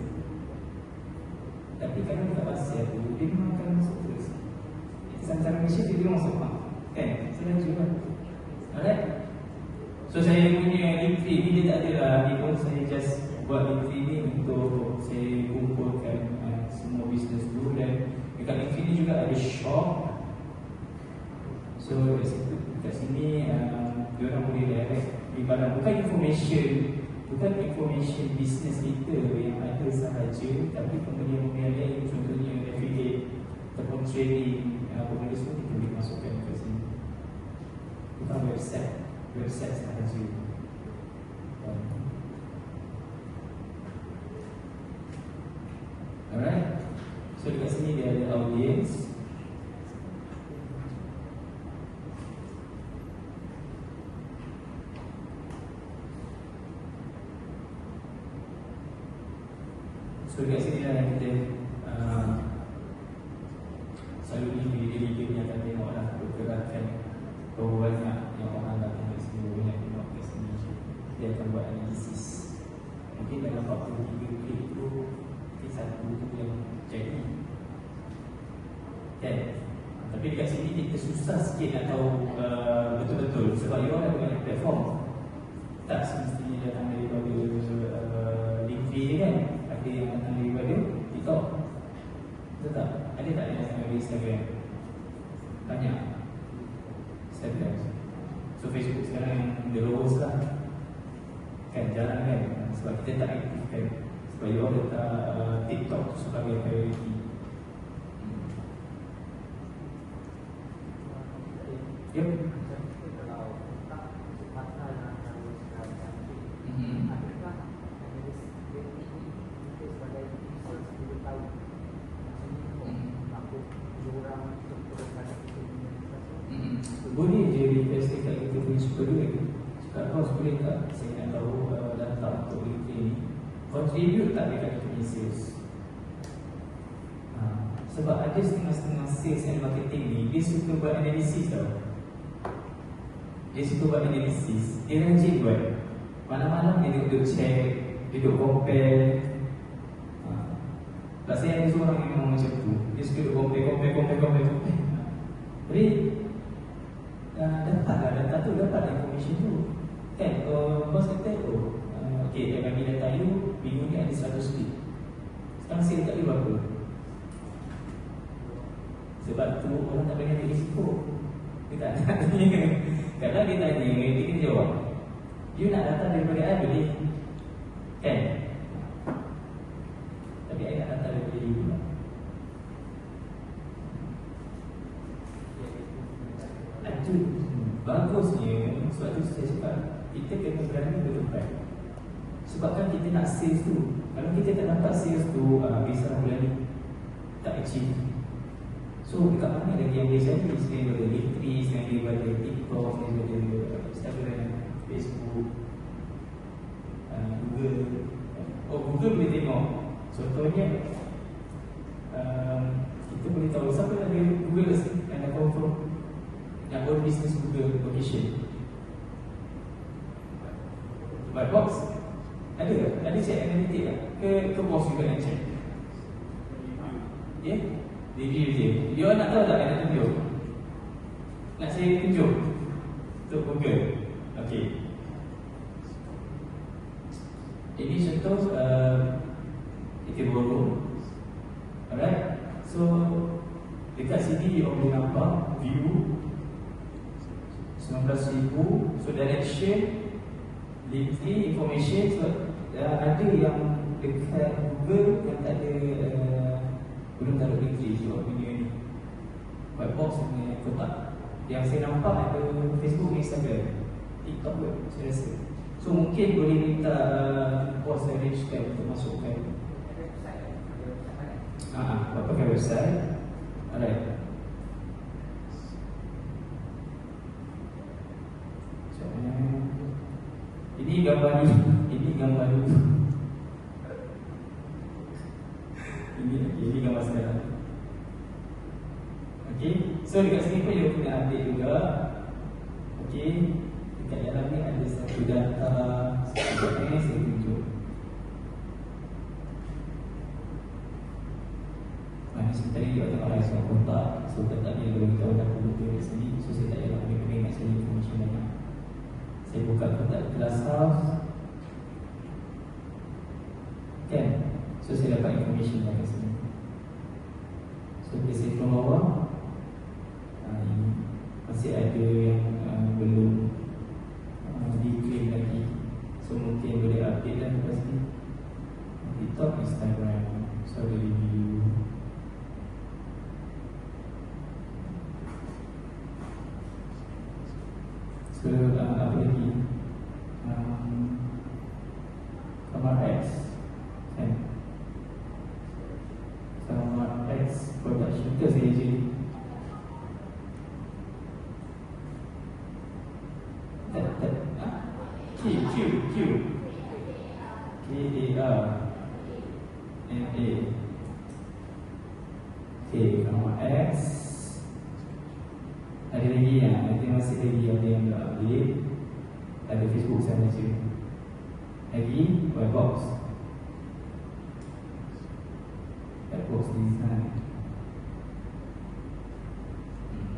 Tapi kalau kita baca tu, dia memang akan masuk terus. Kita sancara Malaysia, dia masuk kan? Saya dah cuba. Alright? So saya punya Linktree ni dia tak ada lah. Dia pun saya just buat Linktree ni untuk saya kumpulkan semua bisnes tu. Dan dekat Linktree ni juga ada shop. So dekat sini diorang boleh direct di barang, bukan information bisnes kita yang ada sahaja, tapi pembelian-pembelian lain, contohnya affiliate ataupun trading, benda semua kita boleh masukkan ke sini. Bukan website. website sahaja. Alright. So dekat sini dia ada audience. So dekat sini lah yang kita selalu ni video ni akan tengok lah pergerakan berapa banyak yang orang datang ke sini, banyak tengok ke sini. Dia akan buat analisis. Mungkin dalam 43 klik tu mungkin satu tu yang jadi kan. Tapi dekat sini kita susah sikit nak tahu betul-betul sebab dia orang ada banyak platform. Tak semestinya datang daripada LinkedIn kan. Ada yang datang daripada TikTok. Betul tak? Ada tak yang datang dari Instagram? Banyak Instagram. So Facebook sekarang yang the lowest lah. Kan jarang kan. Sebab kita tak aktif kan. Sebab dia orang letak TikTok tu sebagai priority. Yep. Kalau tak pasal yang sekarang Mhm. adakah analis dia sebagai research dia tahu maksudnya aku orang terperankan Boleh je request dekat kita punya super duit. Cakap bos boleh tak saya nak tahu data untuk LinkedIn ni contribute tak dekat kita punya sales. Sebab ada setengah-setengah sales and marketing ni dia suka buat analisis tau. Dia suka buat analisis. Dia rajin buat. Malam-malam dia duduk check, dia duduk compare. Tak saya ada seorang yang memang macam tu. Dia suka duduk compare. Jadi dapatlah data tu, dapat information tu. Kan, bos kata tu okay, dia bagi data you, minggu ni ada 100 lead. Sekarang sale kat you berapa? Sebab tu orang tak boleh ambil risiko. Dia tak tanya. Kadang dia tanya, dia kena jawab. You nak data daripada I boleh? Kan? Tapi I nak data daripada you pula. Itu bagusnya. Sebab tu saya cakap kita kena berani berdebat. Sebab kan kita nak sales tu. Kalau kita tak dapat sales tu, bisa bulan ni tak achieve. So dekat mana lagi yang boleh jadi? Selain daripada Linktree, selain daripada TikTok, selain daripada Instagram, Facebook, Google. Google boleh tengok. Contohnya kita boleh tahu siapa yang ada Google yang dah confirm yang own business Google location. But box ada tak? Ada check analytic tak? Ke bos juga yang check? Ya? Review je. Dia nak tahu tak yang nak tunjuk? Nak saya tunjuk? Untuk Google. Okey. Ini contoh kita borong. Alright. So dekat sini you boleh nampak view 19,000. So direction, Linktree, information. So ada yang dekat Google yang tak ada belum taruh Linktree. So video ni white box punya kotak. Yang saya nampak ada Facebook, Instagram, TikTok pun saya rasa. So mungkin boleh minta bos arrange kan untuk masukkan pakai website. Alright. So, ini gambar dulu. Ini gambar dulu. Ini gambar sekarang. Okay. So dekat sini pun dia kena update juga. Okay. Dekat dalam ni ada satu data. Sekejap saya tunjuk. Sebentar ni dia tengok lah semua kontak. So tak dia boleh tahu dah betul di sini. So saya tak payah ambil nak cari information banyak. Saya buka kontak Glasshouse. Kan? So saya dapat information dari sini. So kita save from bawah. Ini masih ada yang belum diklaim lagi. So mungkin boleh update lah lepas ni. TikTok, Instagram. So ada review. So So apa lagi? Kamar X kan? Kamar X production ke saya je Q K-A-R-M-A. Okay, kamar X. Ada lagi yang nanti masih lagi ada yang tak update. Ada Facebook saya baca. Lagi Webbox. Webbox design.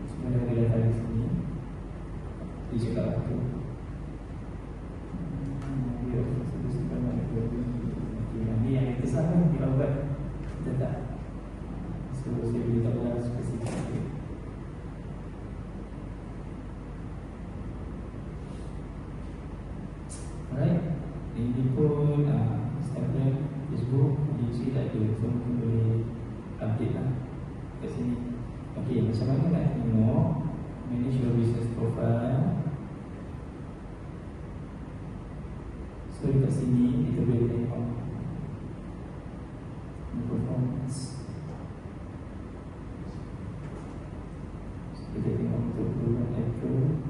Semua dah ada data di sini. Dia cakap apa? Ini yang kita salah di obat kita tak. So saya boleh tak boleh spesifik. Alright, ini pun Instagram, Facebook, YouTube tak ada. So mungkin boleh update lah kat sini. Okay, macam mana nak tengok manage your business profile. So dekat sini kita boleh tengok performance. Kita tengok untuk bulan April.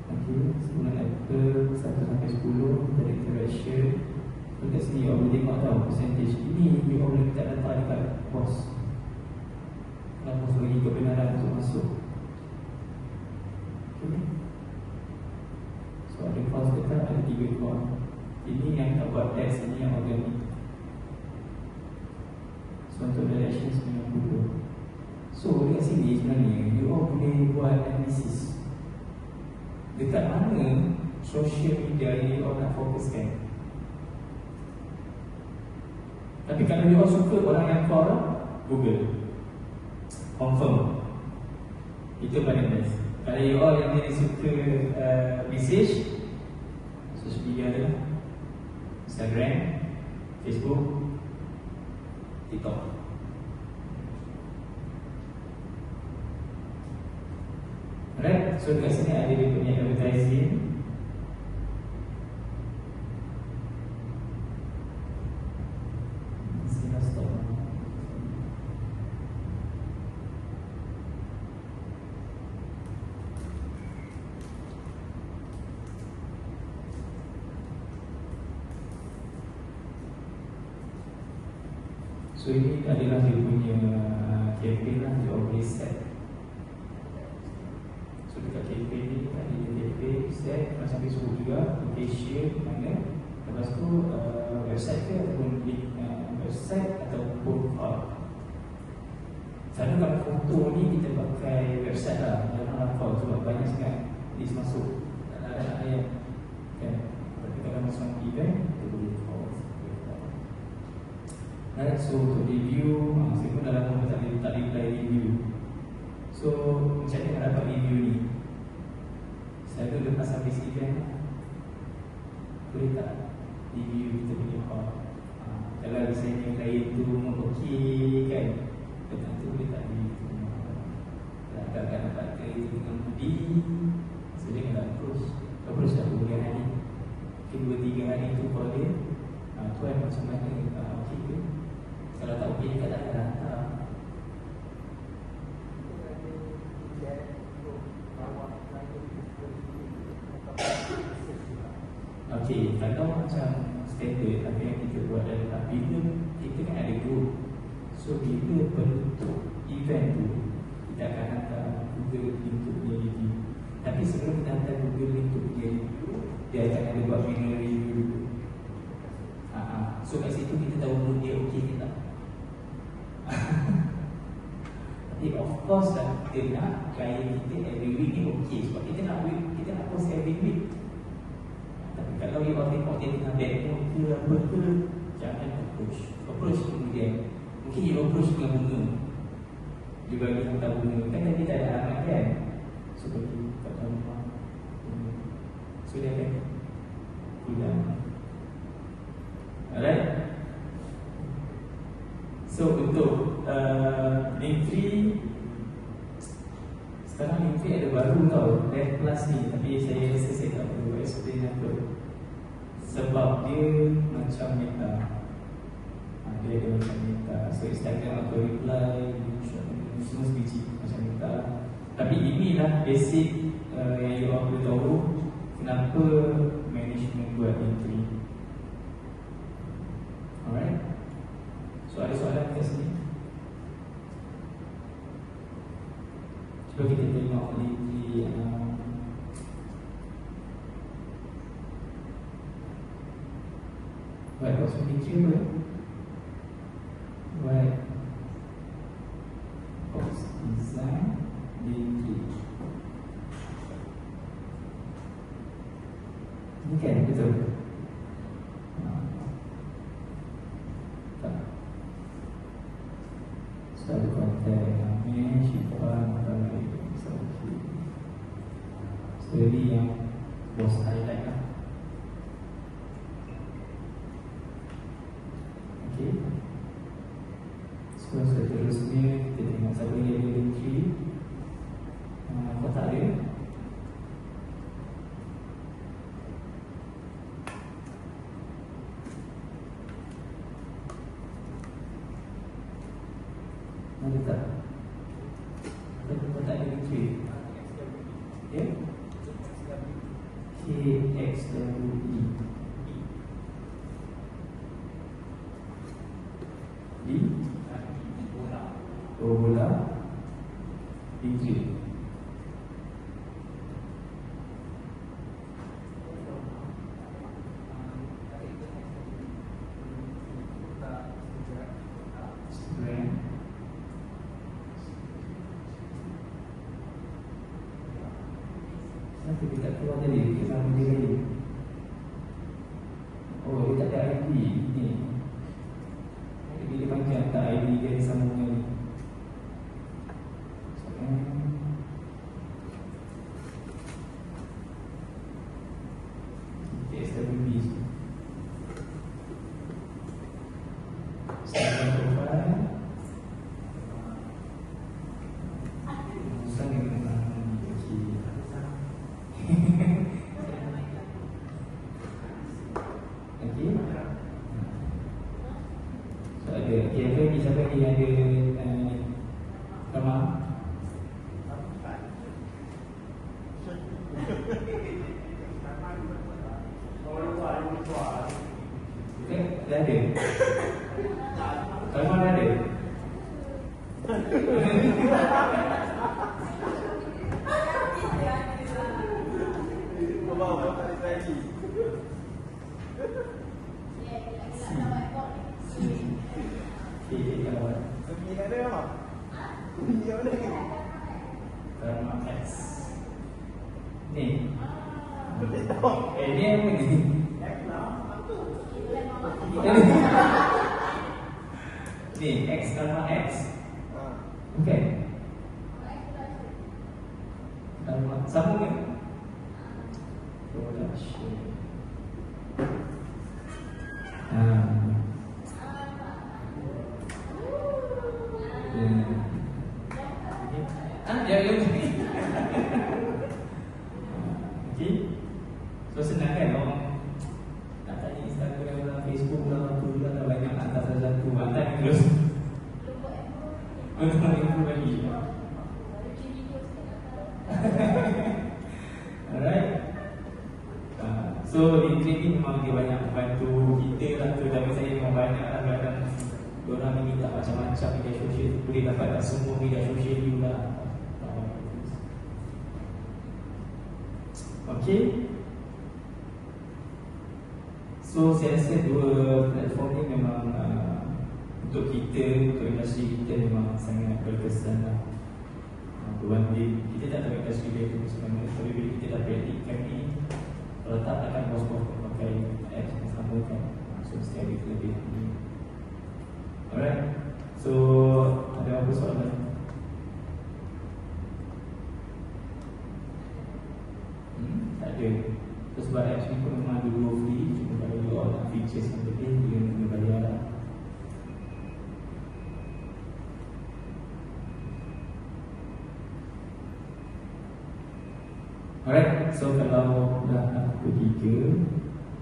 Okay, bulan April 1 sampai 10 kita ada interaction. So dekat sini awak boleh tengok tau percentage. Ini awak boleh letak data dekat post. Kalau post bagi kebenaran untuk masuk. Okay, so ada post dekat ada 3 keluar. Ini yang tak buat test, ini yang organik. So untuk direction 90. So dekat sini sebenarnya you all boleh buat analisis dekat mana social media you all nak fokuskan. Tapi kalau you all suka orang yang call, Google confirm itu paling best. Kalau you all yang jadi suka message, social media ada Instagram, Facebook, TikTok. Alright, so kat sini ada dia punya advertising. Sini stop. So ini adalah dia punya campaign lah, dia boleh set. So dekat campaign ni ada dia campaign set macam Facebook juga, location mana. Lepas tu website ke ataupun link website ataupun file. Selalu kalau foto ni kita pakai website lah, janganlah file sebab banyak sangat list masuk. Tak ada ayat kan. Tapi kalau masuk event kita boleh file. Right, so untuk review, saya pun dah lama tak reply review. So macam mana nak dapat review ni? Saya tu lepas habis event, boleh tak review kita punya hall? Kalau misalnya klien tu okey kan, betul tu boleh tak review kita punya hall? Kalau agak dapat klien tu dengan mudi, so dia kena approach dah 2-3 hari. Mungkin 2-3 hari tu call dia, tuan macam mana, okey ke? Kalau tak okey dekat tak ada hantar. Okey, kalau macam standard apa yang kita buat adalah bila kita kan ada group. So bila bentuk event tu kita akan hantar Google link untuk dia review. Tapi sebelum kita hantar Google link untuk dia review, dia akan ada buat final review dulu. So kat situ kita tahu dulu dia okey ke tak. Tapi of course lah kita nak klien kita every week ni okey. Sebab kita nak post every week. Tapi kalau you all tengok dia tengah bad mood ke apa ke, jangan approach kemudian. Mungkin you approach dengan bunga, dia bagi hantar bunga. Kan nanti tak ada alamat kan. So bagi kat rumah bunga. So dia akan pulang. Alright. So untuk link 3 Sekarang Linktree ada baru tau, Dev Plus ni. Tapi saya rasa saya tak perlu explain apa. Sebab dia macam Meta. Dia ada macam Meta. So Instagram auto reply, semua sebiji macam Meta. Tapi inilah basic yang you all perlu tahu kenapa management buat Linktree. Alright. So ada soalan kat sini? Cuba kita tengok Linktree White box Linktree apa? White box design Linktree. Ini kan betul? Tak. Selalu kontak kami, Syifa, Makarai, Sauki. Story yang bos highlight lah. Okay. So seterusnya kita tengok siapa yang ada Linktree. Kau tak ada? Ada tak? Kau tak ada Linktree? Ya? KXWE di bola Linktree. Kenapa dia tak keluar tadi? Dia sama dia tadi. Oh, dia tak ada ID ni. Jadi dia panggil tak ID dia sama ni. SWB. Sekarang profile. Usah dengan siapa ni ada Ramah? Dah ada? Ramah dah ada? Bawa tak ada lagi. Segi ada apa? Segi mana ni? Ramah X. Ni. Betul. Ni apa ni? X lah. Satu. Ni X Ramah X. Okay. Ramah sambung ke? Production. Yang ni. Okay. So senang kan orang nak tanya Instagram lah, Facebook lah, tu lah, dah banyak atas satu mantan terus. Untuk improve lagi. Alright. So Linktree ni memang dia banyak membantu kita lah, terutama saya memang banyak lah kadang diorang ni minta macam-macam media sosial, boleh dapat tak semua media sosial you lah. Okay. So saya rasa dua platform ni memang untuk kita, untuk industri kita memang sangat berkesan lah. Berbanding kita tak tahu industri dia tu sebenarnya, tapi bila kita dah praktikkan ni, kalau tak akan bos-bos pakai apps yang sama kan. So mesti ada kelebihan ni. Alright. So ada apa soalan? Tak ada. Terus sebab apps ni pun memang dulu free. Cuma kalau you all nak features yang lebih, dia kena bayar lah. Alright, so kalau dah pukul 3,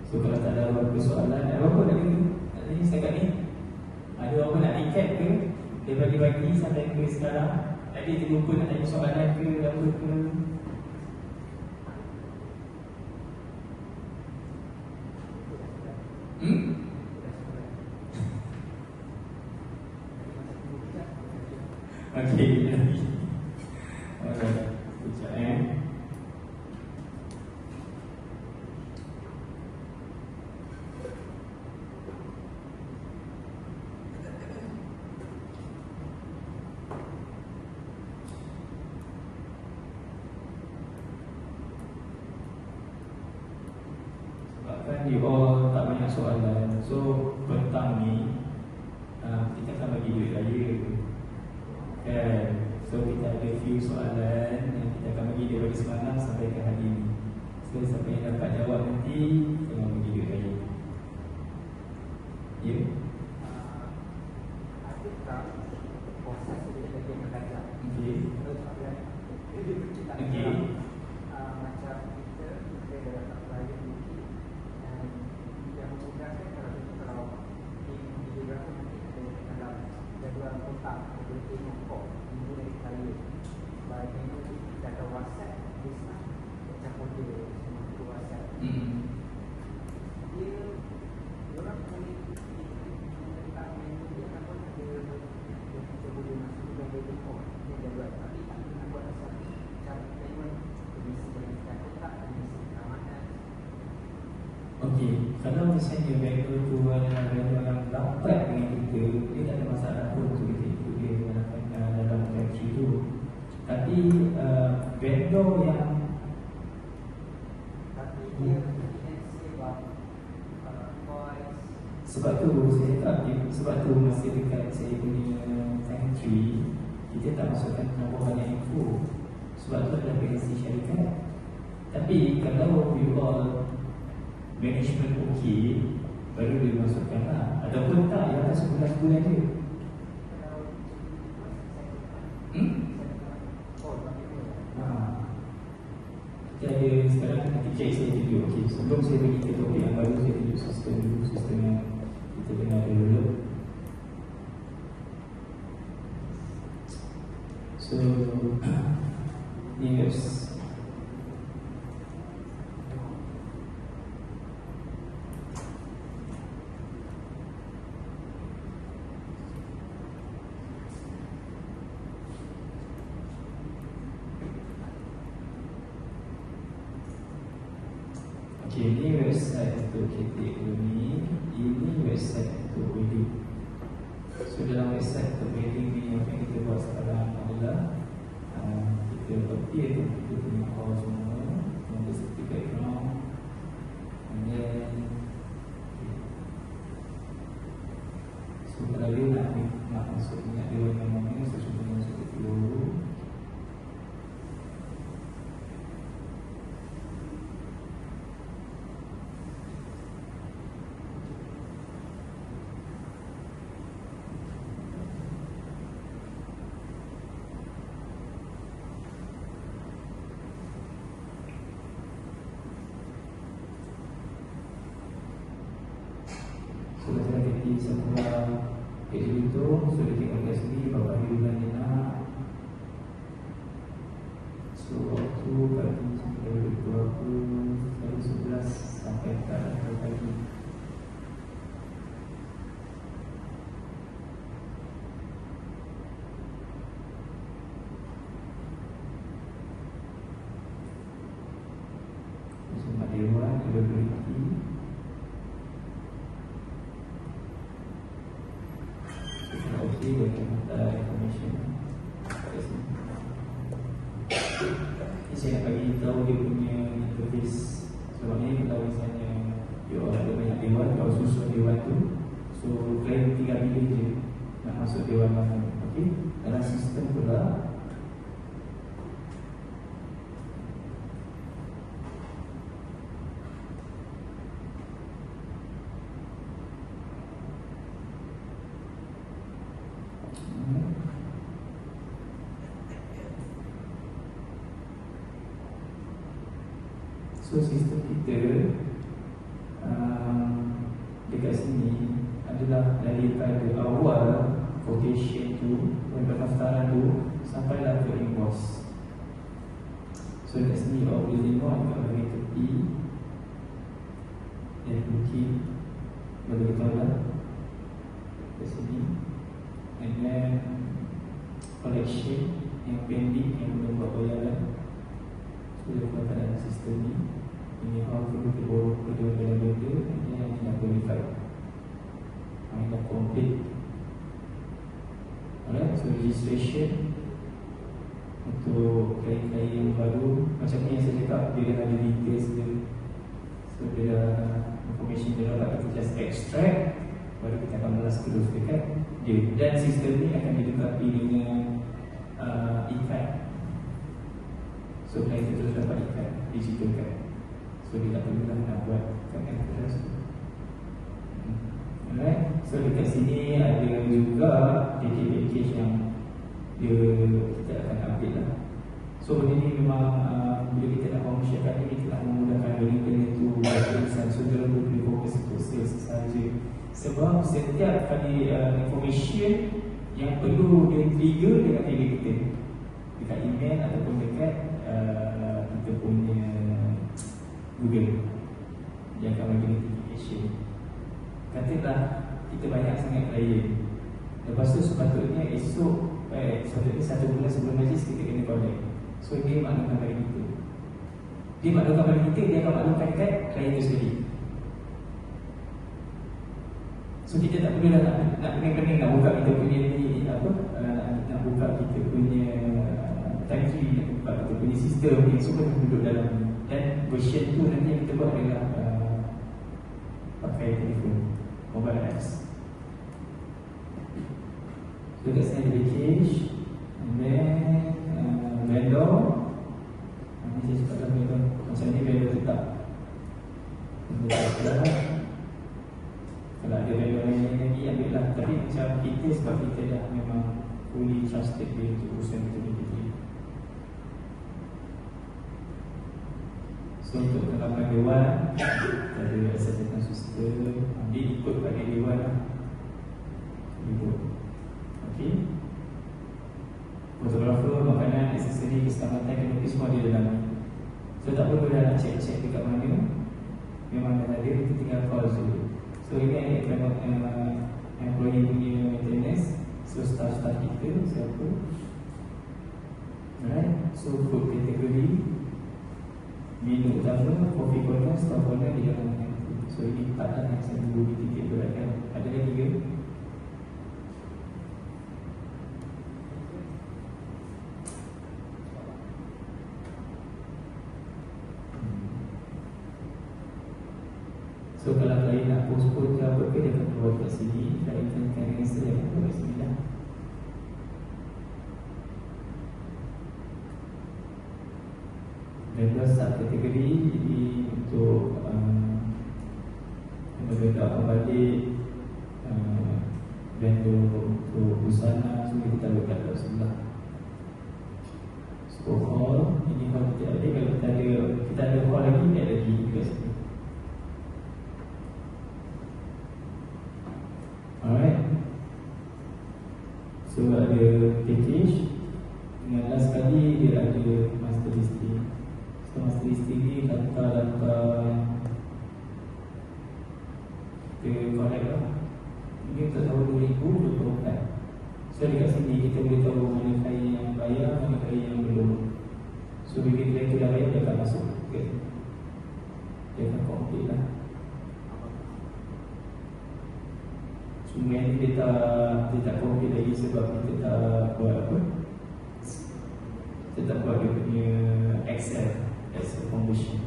so kalau tak ada apa-apa soalan, ada apa tadi setakat ni? Ada apa nak recap ke? Daripada pagi sampai ke sekarang, tadi terlupa nak tanya soalan ke apa ke? Okey, alright, sekejap Sebabkan you all tak banyak soalan, so petang ni kita akan bagi duit raya. So kita ada few soalan yang kita akan bagi daripada semalam sampai ke hari ini. So siapa yang dapat jawab nanti, kita akan bagi duit raya. Ya? Adakah proses dia lagi mengajar? Okey. Okey. Macam kita dalam pelajar mungkin dan yang memudahkan kalau di berapa nanti ada dalam jadual kotak ada tengok kok minggu dari saya baik minggu kita ada WhatsApp bisa macam kode semua itu WhatsApp dia orang boleh tak minggu dia akan ada dia boleh masuk ke dalam tengok dia jadual tapi tak kena buat asal cara payment mesti berikan kotak mesti keamanan. Okey, kalau misalnya vendor tu orang dapat dengan kita, dia tak ada masalah pun untuk kita ikut dia dalam factory tu. Tapi vendor yang Tapi dia sebab voice. sebab tu saya cakap, sebab tu masa dekat saya punya factory, kita tak masukkan nombor banyak info. Sebab tu adalah privacy syarikat. Tapi kalau you all management okey, baru dia masukkan lah. Ataupun tak, yang atas sebulan je. Kita ada sekarang nanti cek saya tunjuk. Okey, sebelum saya bagi ke topik yang baru, saya tunjuk sistem dulu, sistem yang kita kena develop. So ni guys, okay, ini website untuk KT Ekonomi, ini website untuk wedding. So dalam website untuk wedding ni, apa yang kita buat sekarang adalah kita copy itu, kita punya call semua, kita seperti background, and then so kalau dia nak masuk minyak dia yang mana, so cuba masuk ke dulu. So saya kata semua jadi itu, so dia tengok kat sini berapa hari bulan dia nak. So waktu pagi sampai berapa, dari 11 sampai ke akhir pagi. Semua dewan, availability. Okey, boleh minta information kat sini. Ini saya nak bagi tahu dia punya interface. Sebab ni kalau misalnya you all ada banyak dewan, kalau susun dewan tu, so klien tinggal pilih je nak masuk dewan mana. Okey, dalam sistem pula So sistem kita dekat sini adalah daripada awal quotation tu, pendaftaran tu sampailah ke invoice. So dekat sini awak boleh tengok kat bahagian tepi dan mungkin boleh kita tahu kat sini. And then collection yang pending yang belum buat bayaran. So dia buat dalam sistem ni. Ini how perlu kita bawa kedua benda-benda. Ini yang dah verified, yang dah complete. Alright, so registration untuk klien-klien yang baru, macam ni yang saya cakap, dia dah ada details dia. So dia dah information dia dapat, kita just extract, baru kita akan balas terus dekat dia. Dan sistem ni akan dilengkapi dengan ikat. So klien kita terus dapat ikat, digital kan. So dia tak perlu nak buat kan terus. Alright, so dekat sini ada juga package yang kita akan update lah. So benda ni memang bila kita nak manusiakan ni, kita nak memudahkan benda-benda tu berkaitan. So dia boleh fokus untuk sales sahaja. Sebab setiap kali information yang perlu dia trigger dekat diri kita, dekat email ataupun dekat kita punya Google, dia akan bagi notification. Katakanlah kita banyak sangat klien, lepas tu sepatutnya esok sepatutnya 1 bulan sebelum majlis kita kena collect. So dia maklumkan pada kita, dia maklumkan pada kita, dia akan maklumkan dekat klien tu sendiri. So kita tak perlu nak pening-pening nak buka kita punya ni nak buka kita punya tangki, nak buka kita punya sistem ni, semua duduk dalam ni. Dan version tu nanti yang kita buat adalah pakai telefon, mobile apps. So kat sini ada package, and then vendor. Ini saya cakap dalam vendor, macam ni vendor tetap. Kalau ada vendor lain lagi, ambil lah. Tapi macam kita, sebab kita dah memang fully trusted dia untuk urusan kita. So untuk penerapan dewan, ada assessment system, dia ikut pada dewan lah. Ikut. Okay. Fotografer, makanan, aksesori, keselamatan, teknologi, semua dia dalam ni. So tak perlu dah nak cek-cek dekat mana, memang dah ada, kita tinggal call je. So ini employee punya maintenance. So staff-staff kita, siapa. Alright, so food category, menu utama, coffee corner, staff corner di dalam itu. So ini 4 lah yang saya tunggu di tiket berat kan. Ada lagi ke? So kalau klien nak postpone ke apa ke, dia akan keluar kat sini. Klien akan cancel, dia akan keluar kat sini lah. Vendor subkategori, jadi untuk vendor apa balik, vendor untuk busana, semua kita letak kat sebelah. So hall, ini hall kita ada. Kalau kita ada hall lagi, dia ada lagi kat sini. Alright. So ada package. Dengan last kali dia ada master listing. So master listing ni data-data kita collect lah. Ini untuk tahun 2024. So dekat sini kita boleh tahu mana klien yang bayar, mana klien yang belum. So bila klien tu dah bayar, dia akan masuk ke, dia akan complete lah. Cuma yang ni dia tak complete lagi sebab kita tak buat apa, kita tak buat dia punya Excel conversion.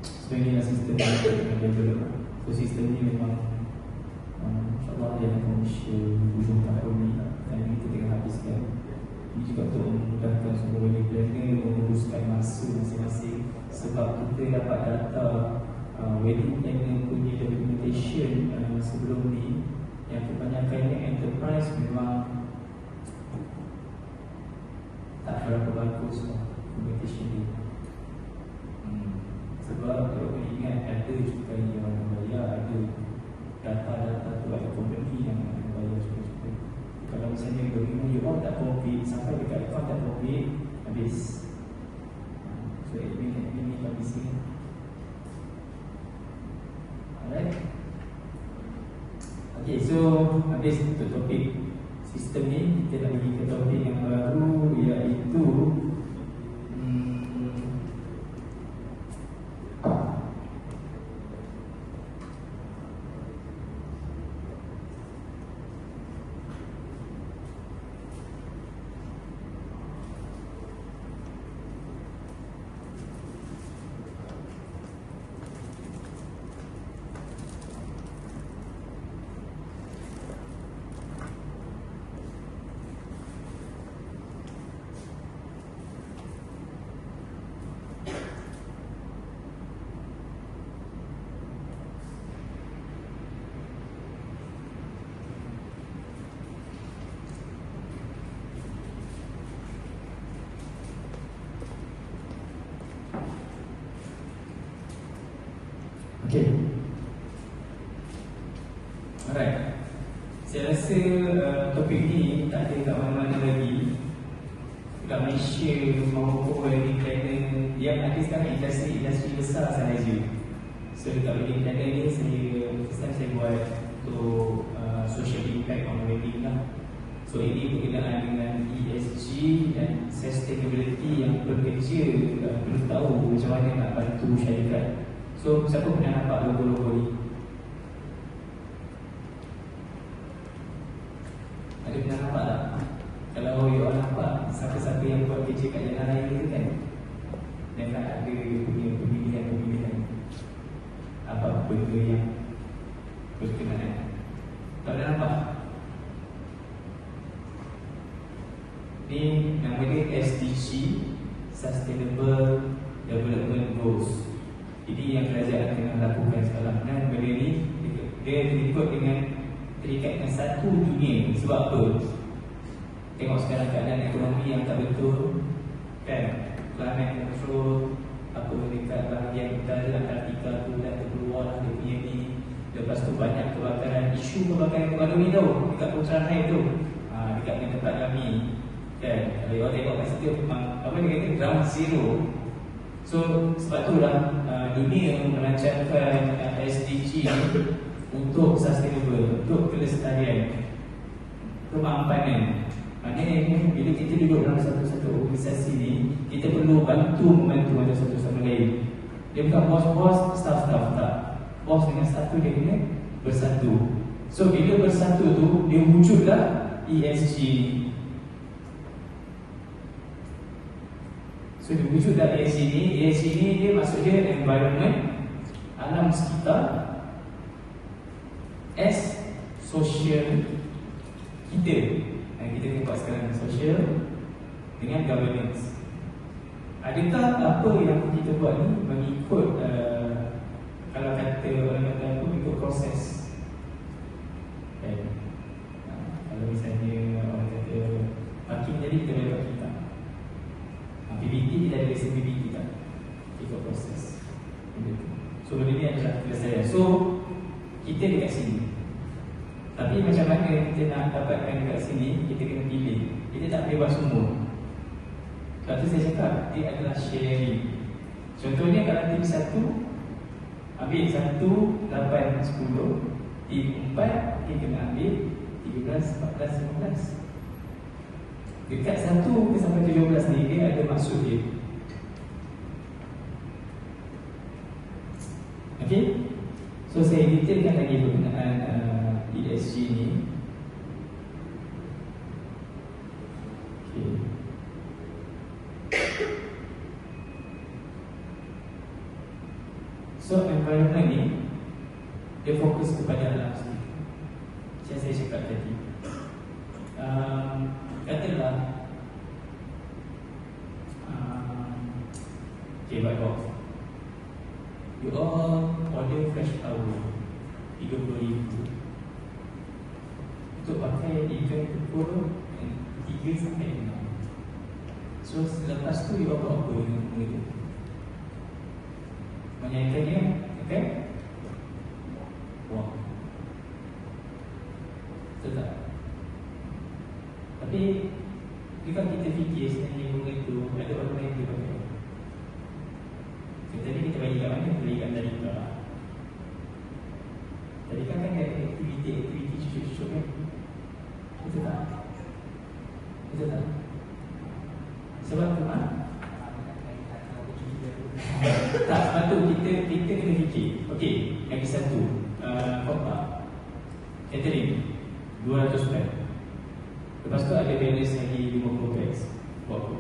So inilah sistem yang kita develop. So sistem ni memang InsyaAllah dia akan komersial hujung tahun ni, dan kita tengah habiskan. Ini juga untuk memudahkan semua wedding planner menguruskan masa masing-masing. Sebab kita dapat data wedding planner punya documentation sebelum ni, yang kebanyakannya enterprise memang berapa bagus communication dia. Sebab kalau ingat ada juga yang bayar, ada data-data tu, ada company yang bayar juga. Kalau misalnya bagaimana you all tak profit, sampai dekat account tak profit, habis. So admin ni bagi sini. Alright. Okay, so habis untuk topik sistem ni, kita nak pergi ke topik yang baru, iaitu okay. Alright. Saya rasa topik ni tak ada kat mana-mana lagi. Kat Malaysia maupun di China yang ada sekarang industri besar sahaja. So dekat wedding planner ni saya buat untuk social impact on wedding lah. So ini berkenaan dengan ESG dan sustainability yang bekerja perlu tahu macam mana nak bantu syarikat. So siapa pernah nampak logo-logo ni? Ada pernah nampak tak? Kalau you all nampak, siapa-siapa yang buat kerja kat jalan raya tu kan, dan tak ada punya pemilihan apa benda yang berkenaan. Tak ada nampak? Ni nama dia SDG, Sustainable Development Goals. Jadi yang kerajaan tengah lakukan sekarang, dan benda ni dia terikut dengan terikat dengan satu dunia. Sebab apa? Tengok sekarang keadaan ekonomi yang tak betul kan, climate control, apa dekat bahagian utara Antartika tu dah terkeluar lah dia punya ni. Lepas tu banyak kebakaran, isu kebakaran ekonomi tu dekat Putrajaya Hai tu, dekat tempat kami kan. Kalau you tengok kat situ memang apa dia kata, ground zero. So sebab tu lah dunia melancarkan SDG untuk sustainable, untuk kelestarian, kemampanan. Maknanya bila kita duduk dalam satu-satu organisasi ni, kita perlu membantu antara satu sama lain. Dia bukan bos-bos, staff-staff, tak. Bos dengan staff tu dia kena bersatu. So bila bersatu tu, dia wujudlah ESG. So dia wujudlah ESG ni. ESG ni dia maksud dia environment, alam sekitar, as social kita. Kita nampak sekarang social dengan governance. Adakah apa yang kita buat ni mengikut kalau kata orang kata apa, ikut proses kalau misalnya orang kata parking, jadi kita boleh parking tak? PBT kita ada lesen PBT tak? Ikut proses. So benda ni adalah kelestarian. So kita dekat sini, tapi macam mana kita nak dapatkan dekat sini, kita kena pilih. Kita tak boleh buat semua. Sebab tu saya cakap, dia adalah sharing. Contohnya kalau tim 1 ambil 1, 8, 10. Tim 4 kita kena ambil 13, 14, 15. Dekat 1 ke sampai 17 ni, dia ada maksud dia. Okay? So saya detailkan lagi berkenaan ESG ni. Okay. So environment ni dia fokus kepada alam sekitar. Macam saya cakap tadi, katalah okay, white box, you all order fresh flower 30,000 untuk pakai event pukul 3 sampai 6. So So selepas tu dia buat apa dengan benda tu? Menyaikan dia, okay? Wah, betul tak? Tapi jika kita fikir sebenarnya benda tu ada orang lain dia pakai. Tadi kita bagi kat mana? Kita bagi kat tadika. Tadika kan ada aktiviti cucuk-cucuk kan? Betul tak? Betul tak? Sebab tu tak, sebab tu kita kena fikir. Okey, lagi satu kotak catering 200 pack. Lepas tu ada balance lagi 50 pack. Buat apa?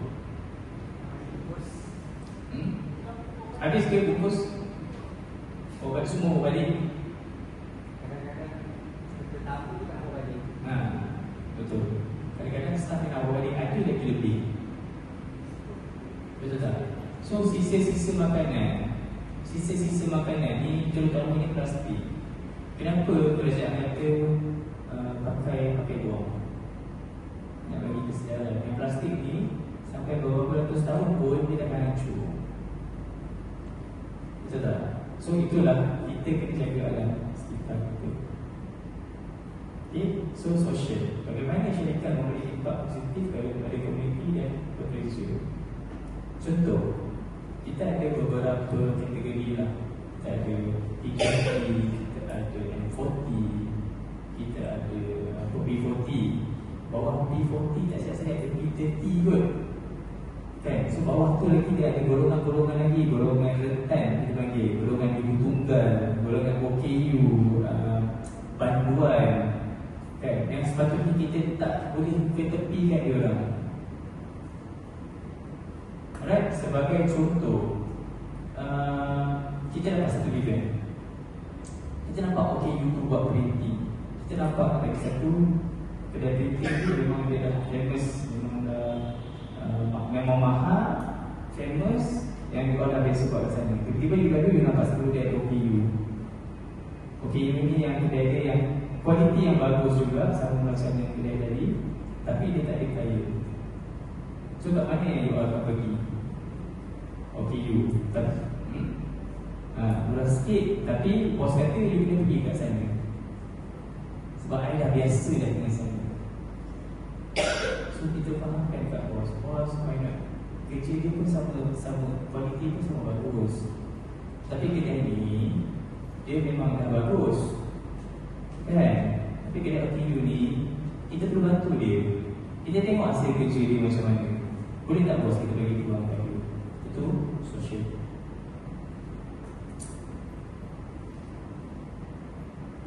Habis dia bungkus obat semua balik. Kadang-kadang tetamu tak mau balik. Betul. Kadang-kadang staff yang awal balik ada lagi lebih. Betul tak? So sisa-sisa makanan ni terutamanya plastik. Kenapa kerajaan kata pakai buang? Nak bagi kesedaran yang plastik ni sampai beberapa ratus tahun pun dia tak akan hancur. Betul tak? So itulah kita kena jaga alam sekitar kita. Okay? So social. Bagaimana syarikat memberi impak positif kepada komuniti dan pekerja? Contoh, kita ada beberapa kategori lah. Kita ada PKP, kita ada M40, kita ada P40. Bawah P40 tak siap saya ada P30 kot. Kan? So bawah tu lagi dia ada golongan-golongan lagi. Golongan rentan kita panggil, golongan ibu tunggal, golongan OKU, bantuan. Kan? Yang sepatutnya kita tak boleh ketepikan dia orang. Alright, sebagai contoh, kita dapat satu event. Kita nampak OKU tu buat printing. Kita nampak lagi satu kedai printing tu memang dia dah famous, memang mahal, famous, yang diorang dah biasa buat kat sana. Tiba-tiba juga dia nampak satu kedai OKU. OKU ni yang kedai yang kualiti yang bagus juga, sama macam yang kedai tadi, tapi dia tak ada kaya. So kat mana yang you akan pergi? OKU murah sikit, tapi bos kata you kena pergi kat sana. Sebab I dah biasa dah dengan sana. So kita fahamkan kat bos, why not? Kerja dia pun sama, kualiti pun sama bagus. Tapi kedai ni dia memang dah bagus, kan? Tapi kedai OKU ni kita perlu bantu dia. Kita tengok hasil kerja dia macam mana. Boleh tak bos kita bagi peluang kat dia? Itu sosial.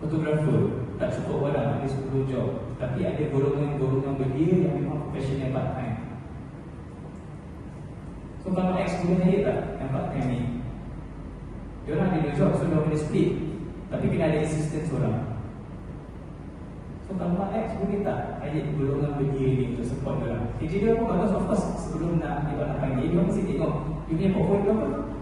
Fotografer tak cukup orang, ada 10 job. Tapi ada golongan-golongan belia yang memang profesional part time. So kalau X boleh naik tak yang part time ni? Diorang ada 2 job, so diorang boleh split. Tapi kena ada assistant seorang. So kalau X boleh tak ayat golongan belia ni untuk support diorang? Kerja dia pun bagus, of course. Sebelum nak panggil, diorang mesti tengok dia punya portfolio apa.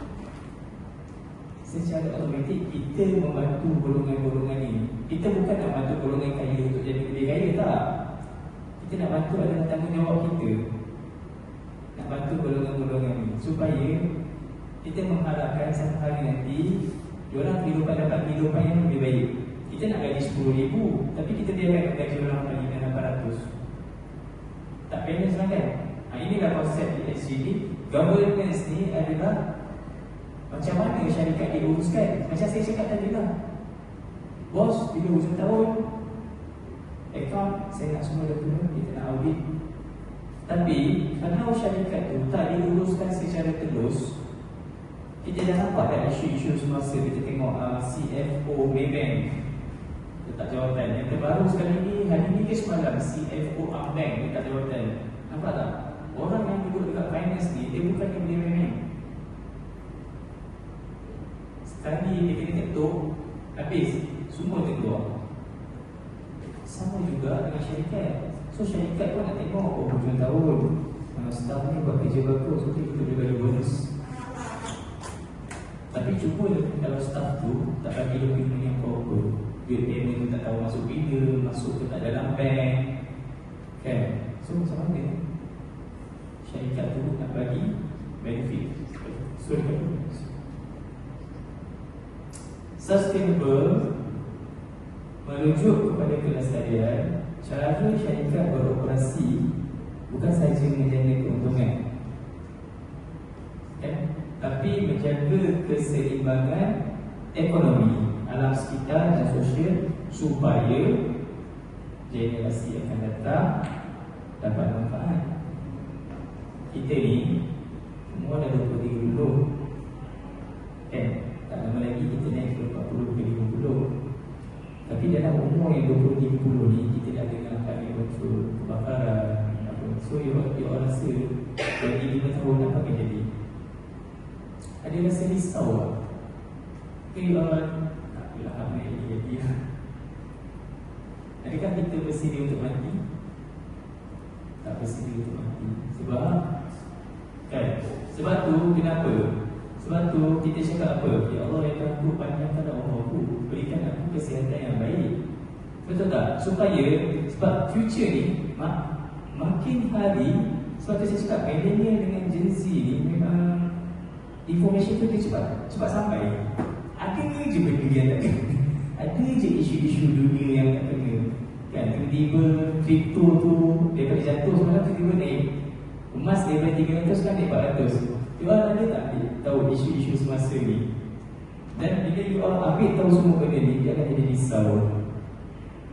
Secara automatik kita membantu golongan-golongan ni. Kita bukan nak bantu golongan kaya untuk jadi lebih kaya, tak. Kita nak bantu adalah tanggungjawab kita. Nak bantu golongan-golongan ni supaya kita mengharapkan satu hari nanti diorang dapat kehidupan yang lebih baik. Kita nak gaji 10,000, tapi kita biarkan gaji orang lagi dengan 800. Tak balance lah kan? Inilah konsep ESG ni. Governance ni adalah macam mana syarikat diuruskan. Macam saya cakap tadi lah, bos bila hujung tahun account saya nak semua dokumen, kita nak audit. Tapi kalau syarikat tu tak diuruskan secara telus, kita dah nampak dah isu-isu semasa kita tengok CFO Maybank letak jawatan. Yang terbaru sekali ni, hari ni ke semalam, CFO Ambank letak jawatan. Nampak tak? Orang yang duduk dekat finance ni, dia bukan yang boleh main. Sekali dia kena ketuk, habis semua terkeluar. Sama juga dengan syarikat. So syarikat pun nak tengok hujung tahun staff ni buat kerja bagus, so kita boleh bagi bonus. Tapi cuba kalau staff tu tak bagi dokumen yang proper, duit payment tu tak tahu masuk bila, masuk tu tak dalam bank, kan? So macam mana syarikat syarikat tu nak bagi benefit. Sustainable merujuk kepada kelestarian. Cara syarikat beroperasi bukan sahaja menjaga keuntungan, tapi menjaga keseimbangan ekonomi, alam sekitar dan sosial supaya generasi akan datang dapat manfaat. Kita ni semua dah 23 dulu, tak lama lagi kita naik ke 40 ke 50. Tapi dalam umur yang 20-30 ni kita dah dengar kali betul kebakaran apa. So you all rasa dari 5 tahun apa akan jadi? Ada rasa risau tak? You all tak apalah apa yang jadi. Adakah kita bersedia untuk mati? Tak bersedia untuk mati. Sebab tu kenapa? Sebab tu kita cakap apa? Ya Allah, ya Tuhan aku, panjangkan umur aku, berikan aku kesihatan yang baik. Betul tak? Sebab future ni makin hari. Sebab tu saya cakap millennial dengan Gen Z ni memang information tu dia cepat sampai. Ada je benda yang tak kena. Ada je isu-isu dunia yang tak kena. Kan tiba-tiba kripto tu daripada jatuh semalam tiba-tiba naik. Emas daripada 300 kan naik 400. You all ada tak tahu isu-isu semasa ni? Dan bila you all ambil tahu semua benda ni, dia akan jadi risau.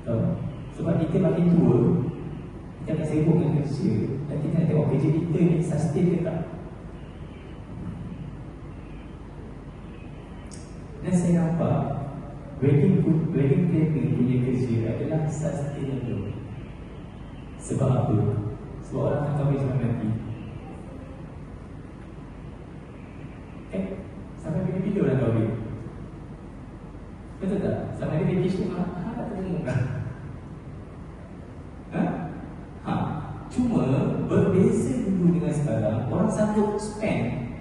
Tahu? Sebab kita makin tua, kita akan sibuk dengan kerja. Dan kita nak tengok kerja kita ni sustain ke tak. Dan saya nampak wedding planner punya kerja adalah sustainable. Sebab apa? Sebab orang akan kahwin sampai mati. Sampai bila orang kahwin? Betul tak? Sampai dia baby tu tak tengok kan? Cuma berbeza dulu dengan sekarang. Orang sanggup spend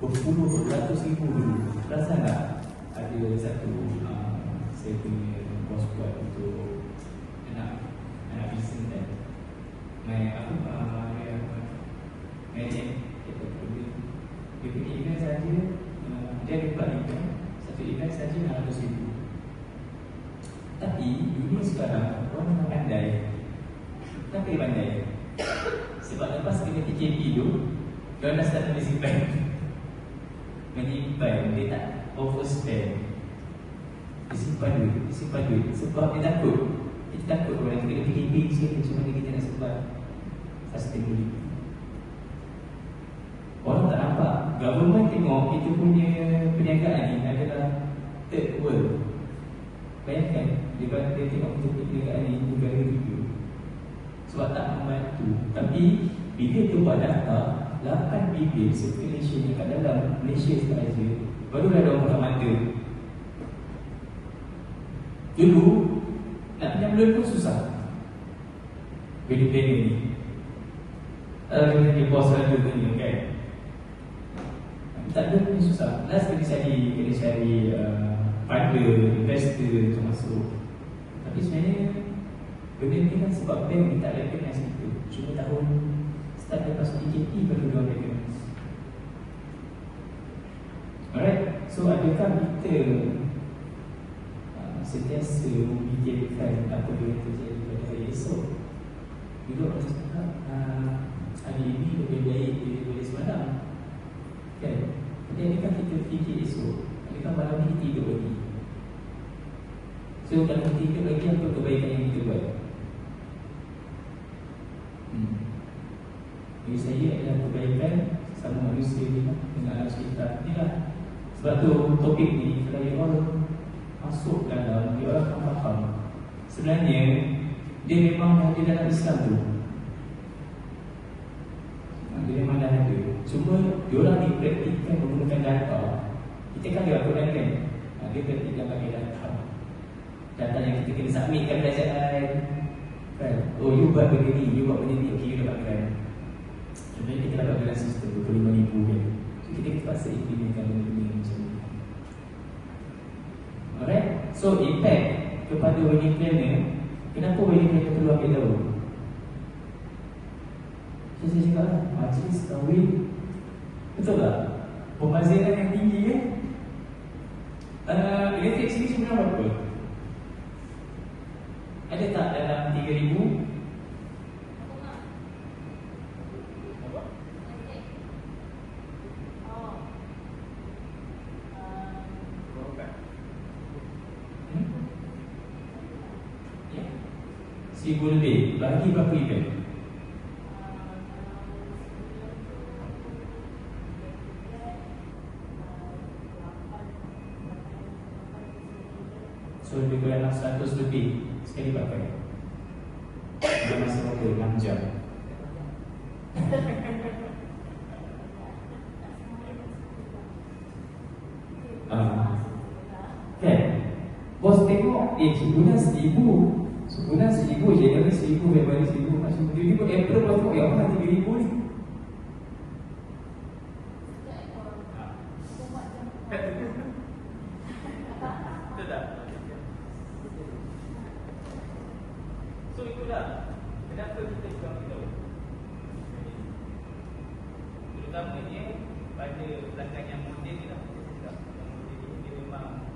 berpuluh ratus ribu dulu. Perasan tak? Ada satu saya punya bos buat untuk anak bisnes kan. Dia punya event saja, dia ada 4 event. Satu event saja 600,000. Tapi dunia sekarang orang memang pandai. Kenapa dia pandai? Sebab lepas kena TKP tu, dia dah start menyimpan. Dia tak overspend. Dia simpan duit. Sebab dia takut. Kita takut orang kita kena TKP sikit, macam mana kita nak sebab sustainability. Orang tak nampak. Government tengok kita punya perniagaan ni adalah third world. Bayangkan dia tengok kita punya perniagaan ni negara itu. Sebab tak membantu. Tapi bila dia buat data 8 bilion circulation yang kat dalam Malaysia sahaja, barulah ada orang buka mata. Dulu nak pinjam loan pun susah. Wedding planner ni dia bos ada tanya kan, tak ada pun susah. Last kena cari funder, investor untuk masuk. Tapi sebenarnya benda ni kan sebab bank ni tak recognize itu. Cuma tahun start lepas PKP baru diorang recognize. Alright, so adakah kita sentiasa memikirkan apa yang terjadi pada hari esok? Dulu orang cakap hari ini lebih baik daripada semalam, kan? Jadi adakah kita fikir esok? Adakah malam ni kita hidup lagi? So kalau kita hidup lagi, apa kebaikan yang kita buat? Bagi saya adalah kebaikan sama manusia ni dengan alam sekitar. Inilah sebab tu topik ni kalau you all masuk dalam, you all akan faham sebenarnya dia memang ada dalam Islam tu. Dia memang dah ada. Cuma diorang dipraktikkan menggunakan data. Kita kan dia Al-Quran kan, dia praktikkan pakai data yang kita kena submitkan belajaran kan. Oh, you buat benda ni, you buat benda ni, okay, you dapatkan. Sebenarnya kita dapat dalam sistem 25,000 kan. So kita terpaksa implementkan benda-benda macam ni. Alright, so impact kepada wedding planner. Kenapa wedding planner perlu ambil tahu? Saya cakap lah, majlis kahwin. Betul tak? Pembaziran yang tinggi kan? Elektrik sini sebenarnya berapa? Ada tak dalam 3,000? Ya? 1,000 lebih. Bagi berapa event? So lebih kurang 100 lebih sekali pakai. Dia masih berapa? 6 jam. Kan? Bos tengok, sebulan 1,000. Sebulan 1,000, Januari 1,000, Februari 1,000, macam tiba-tiba April bos tengok, ya Allah 3,000 ni. Betul tak? So itulah kenapa kita jual kita. Terutamanya pada pelanggan yang moden ni lah. Yang moden ni dia memang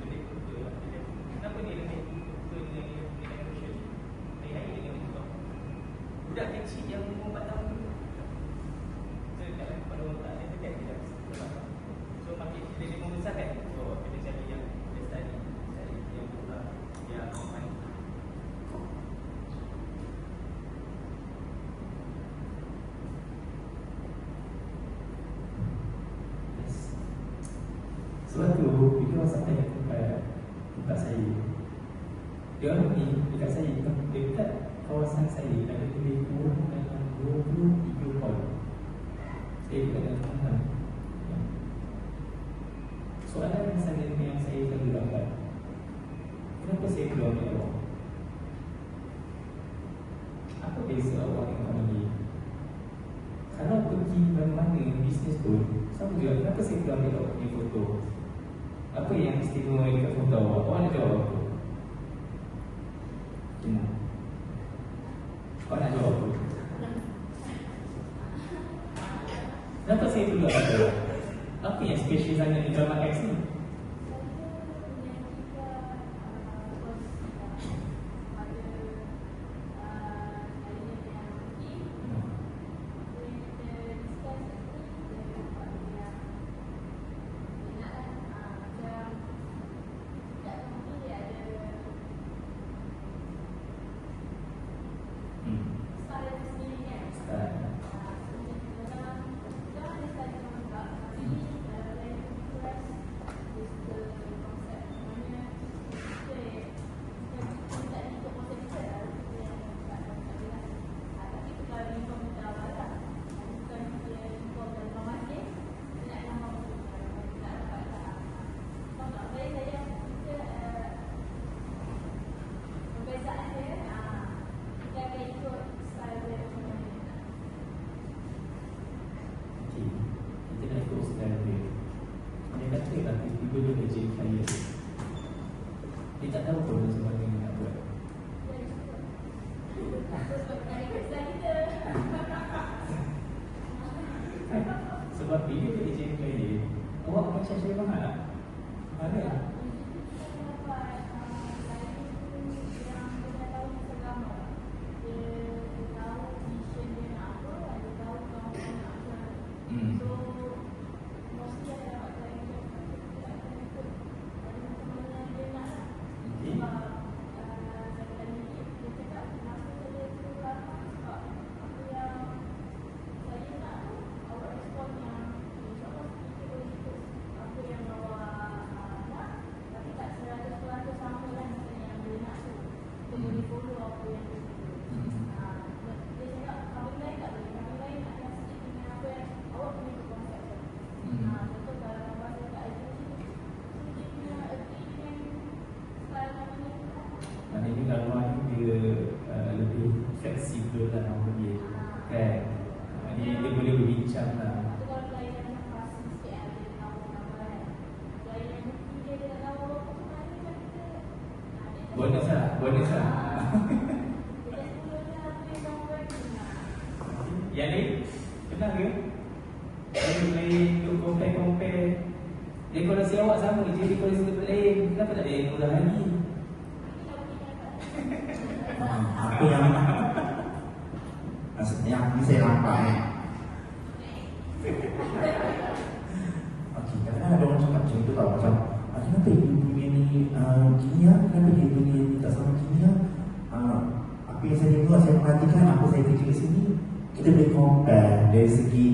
lebih kutu lah. Kenapa dia lebih kutu dengan emotion? Hari-hari dia buka. Budak kecil yang umur 4 tahun dulu. So kat pada otak dia dekat dia dah. So makin dia membesar kan. So kita cari yang dia study. Cari yang besar. Yang main. Sebab tu, bila orang sampai tempat saya, dia orang ni dekat saya, dekat kawasan saya ada lebih kurang dalam 23 hall. Saya dekat dalam Kelantan. Soalan yang saya selalu dapat, kenapa saya keluar dari awak? Apa beza awak dengan orang lain? Kalau pergi mana-mana bisnes pun, sama juga, kenapa saya keluar dari awak punya foto? Apa yang istimewa dekat foto awak? Awak nak jawab apa? Awak nak jawab apa? Kenapa saya keluar dari awak? Apa yang special sangat di drama X ni? Dia tak tahu pun sebab dia nak buat. Sebab bila dia jadi player, awak macam saya mahal tak? Mana lah? Maknanya kalau dia lebih fleksibel lah nama dia, kan? Dia boleh berbincang lah. Bonus lah, bonus lah. Yang lain pernah ke? Boleh untuk compare dekorasi awak sama je dekorasi tempat lain. Kenapa tak ada yang murah lagi? Aku yang maksudnya ini saya nampak okey, kadang-kadang ada orang cakap macam tu tau, macam kenapa ibu punya ni gini ya, kenapa dia punya ni tak sama gini ya. Apa yang saya tengok, saya perhatikan apa saya kerja kat sini, kita boleh compare dari segi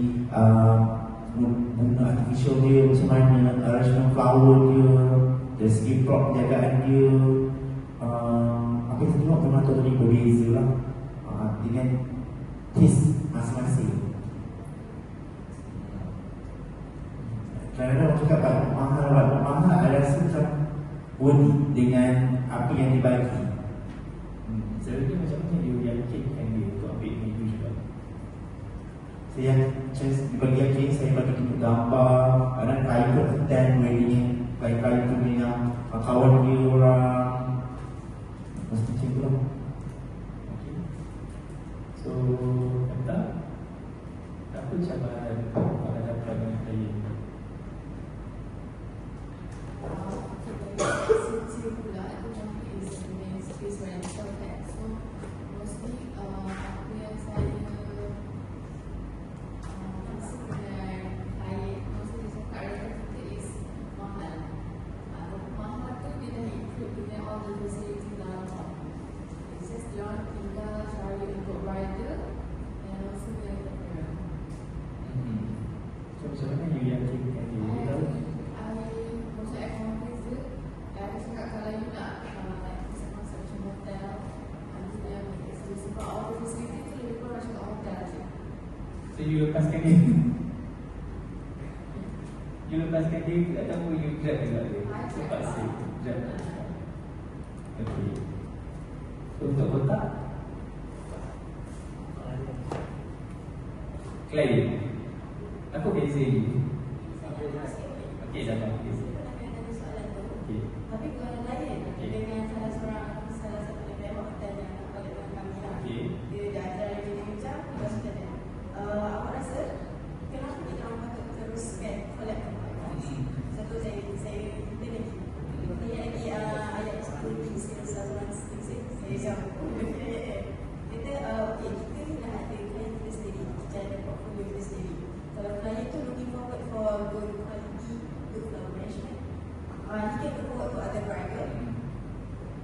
bunga artificial dia macam mana, arrangement flower dia, dari segi prop penjagaan dia. Apa yang saya tengok memang totally berbeza lah dengan taste masing-masing. Kadang-kadang orang cakap mahal ada rasa macam worthy dengan apa yang dibagi. Selalunya macam mana dia yakinkan dia untuk ambil menu juga? Saya dibagi yakin, saya bagi tunjuk gambar, kadang private attend wedding, private tu dengan kawan dia orang. Macam tu lah. Okay. So, entah apa cabaran pada hadapan dengan klien? Since pula aku cakap is main space rental kan. So mostly apa yang saya rasa dengan klien, mostly dia cakap rental kita is mahal. Mahal tu dia dah include dengan all the facility dalam rumah. It's just diorang tinggal cari untuk rider and also the entertainer. So, macam mana you yakinkan dia? You tahu? Maksud economies dia, aku cakap kalau you nak masuk macam hotel, nanti dia ambil exclusive. Sebab all the facility tu lebih kurang macam kat hotel je. So, you lepaskan dia? You lepaskan dia ke ataupun you grab juga dia? Terpaksa grab. Okay. So, untuk kotak? Klien? Apa beza ni? Okey, dah faham. Okey. Tapi kalau lain dengan salah satu negara hotel yang nak balik dengan kami lah. Okey. Dia dah ajar dia macam lepas tu dia awak rasa kenapa kita orang patut teruskan collect tempat? Satu saya kita lagi ayat 10 di saluran sini saya jawab. Kita okey kita ni dah ada klien kita sendiri, kita ada portfolio kita sendiri. Kalau klien tu looking forward for good quality, good flower management, he can look forward to other private.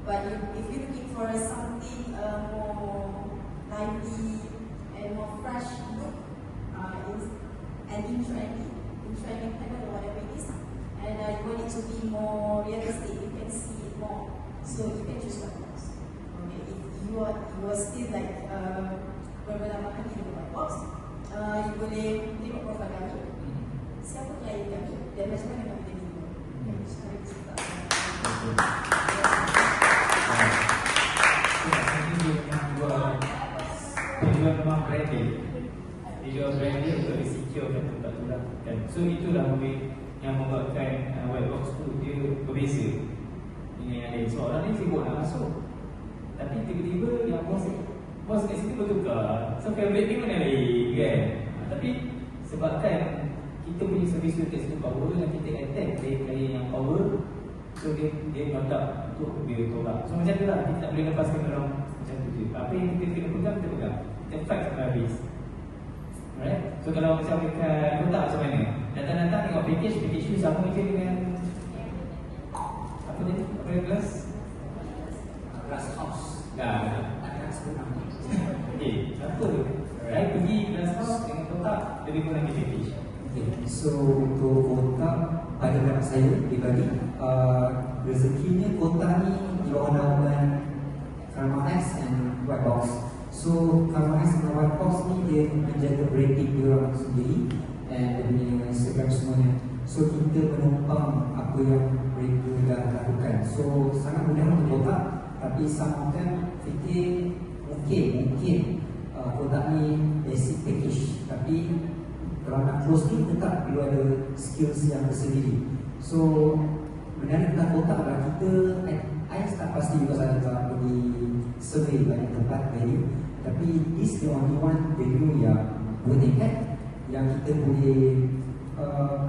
But if you're looking for something more lively and more fresh look, and in trending kind of whatever it is, and you want it to be more realistic, you can see it more. So you can choose white box. Okay, if you are still like berlama di white box, you boleh tengok profil kami, siapa klien kami dan macam mana kami deliver. Cara kita suka. Tujuan memang branding. Tujuan branding untuk secure tempat tu lah kan. So itulah yang membuatkan white box tu dia berbeza dengan yang lain. So orang ni sibuk nak masuk, tapi tiba-tiba yang bos kat situ bertukar. So favorite ni mana lagi kan. Tapi sebabkan kita punya servis tu kat situ power dan kita attack klien yang power, so dia notak untuk dia tolak. So macam tu lah, kita tak boleh lepaskan orang macam tu je. Apa yang kita kena pegang, kita pegang. Kita fight sampai habis. Alright? So kalau macam dekat kotak macam mana? Datang-datang tengok package tu sama je dengan apa tadi? Apa yang glass? Glass house. Dah. Okay, apa? Alright, pergi glass house dengan kotak lebih kurang di package. Okay, so untuk kotak pada pendapat saya pribadi, rezekinya kotak ni diorang Karma X and White Box. So Karma X dan White Box ni dia menjaga branding dia orang sendiri and dia punya Instagram semuanya. So kita menumpang apa yang mereka dah lakukan. So sangat mudah untuk kotak, tapi some of them fikir mungkin kotak ni basic package, tapi kalau nak close ni tetap perlu ada skills yang tersendiri. So sebenarnya tentang kotak adalah kita, I tak pasti juga saya tak pergi survey banyak tempat venue, tapi this the only one venue yang boneka yang kita boleh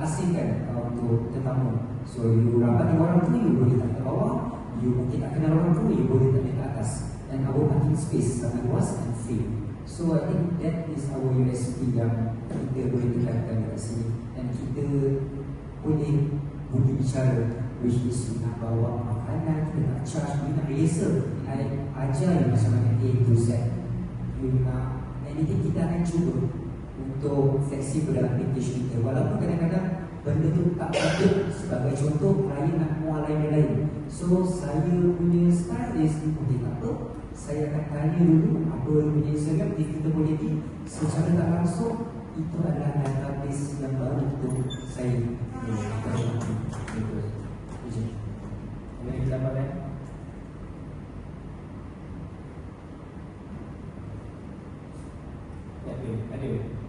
asingkan untuk tetamu. So you rapat dengan orang tu, you boleh tak ke bawah. You mungkin tak kenal orang tu, you boleh tak ke atas. And our parking space sangat luas and free. So I think that is our USP yang kita boleh tekankan dekat sini. Dan kita boleh bicara, which is you nak bawa makanan, kita nak charge, you nak rehearsal. I ajar you macam mana A to Z. You nak anything, kita akan cuba untuk fleksibel dalam application kita. Walaupun kadang-kadang benda tu tak patut. Sebagai contoh, klien nak muat lain-lain. So saya punya style is, okay tak apa, saya akan tanya dulu apa punya Instagram. If kita boleh di secara tak langsung, itu adalah database yang baru untuk saya. Boleh kita tambahkan? Ya, ada.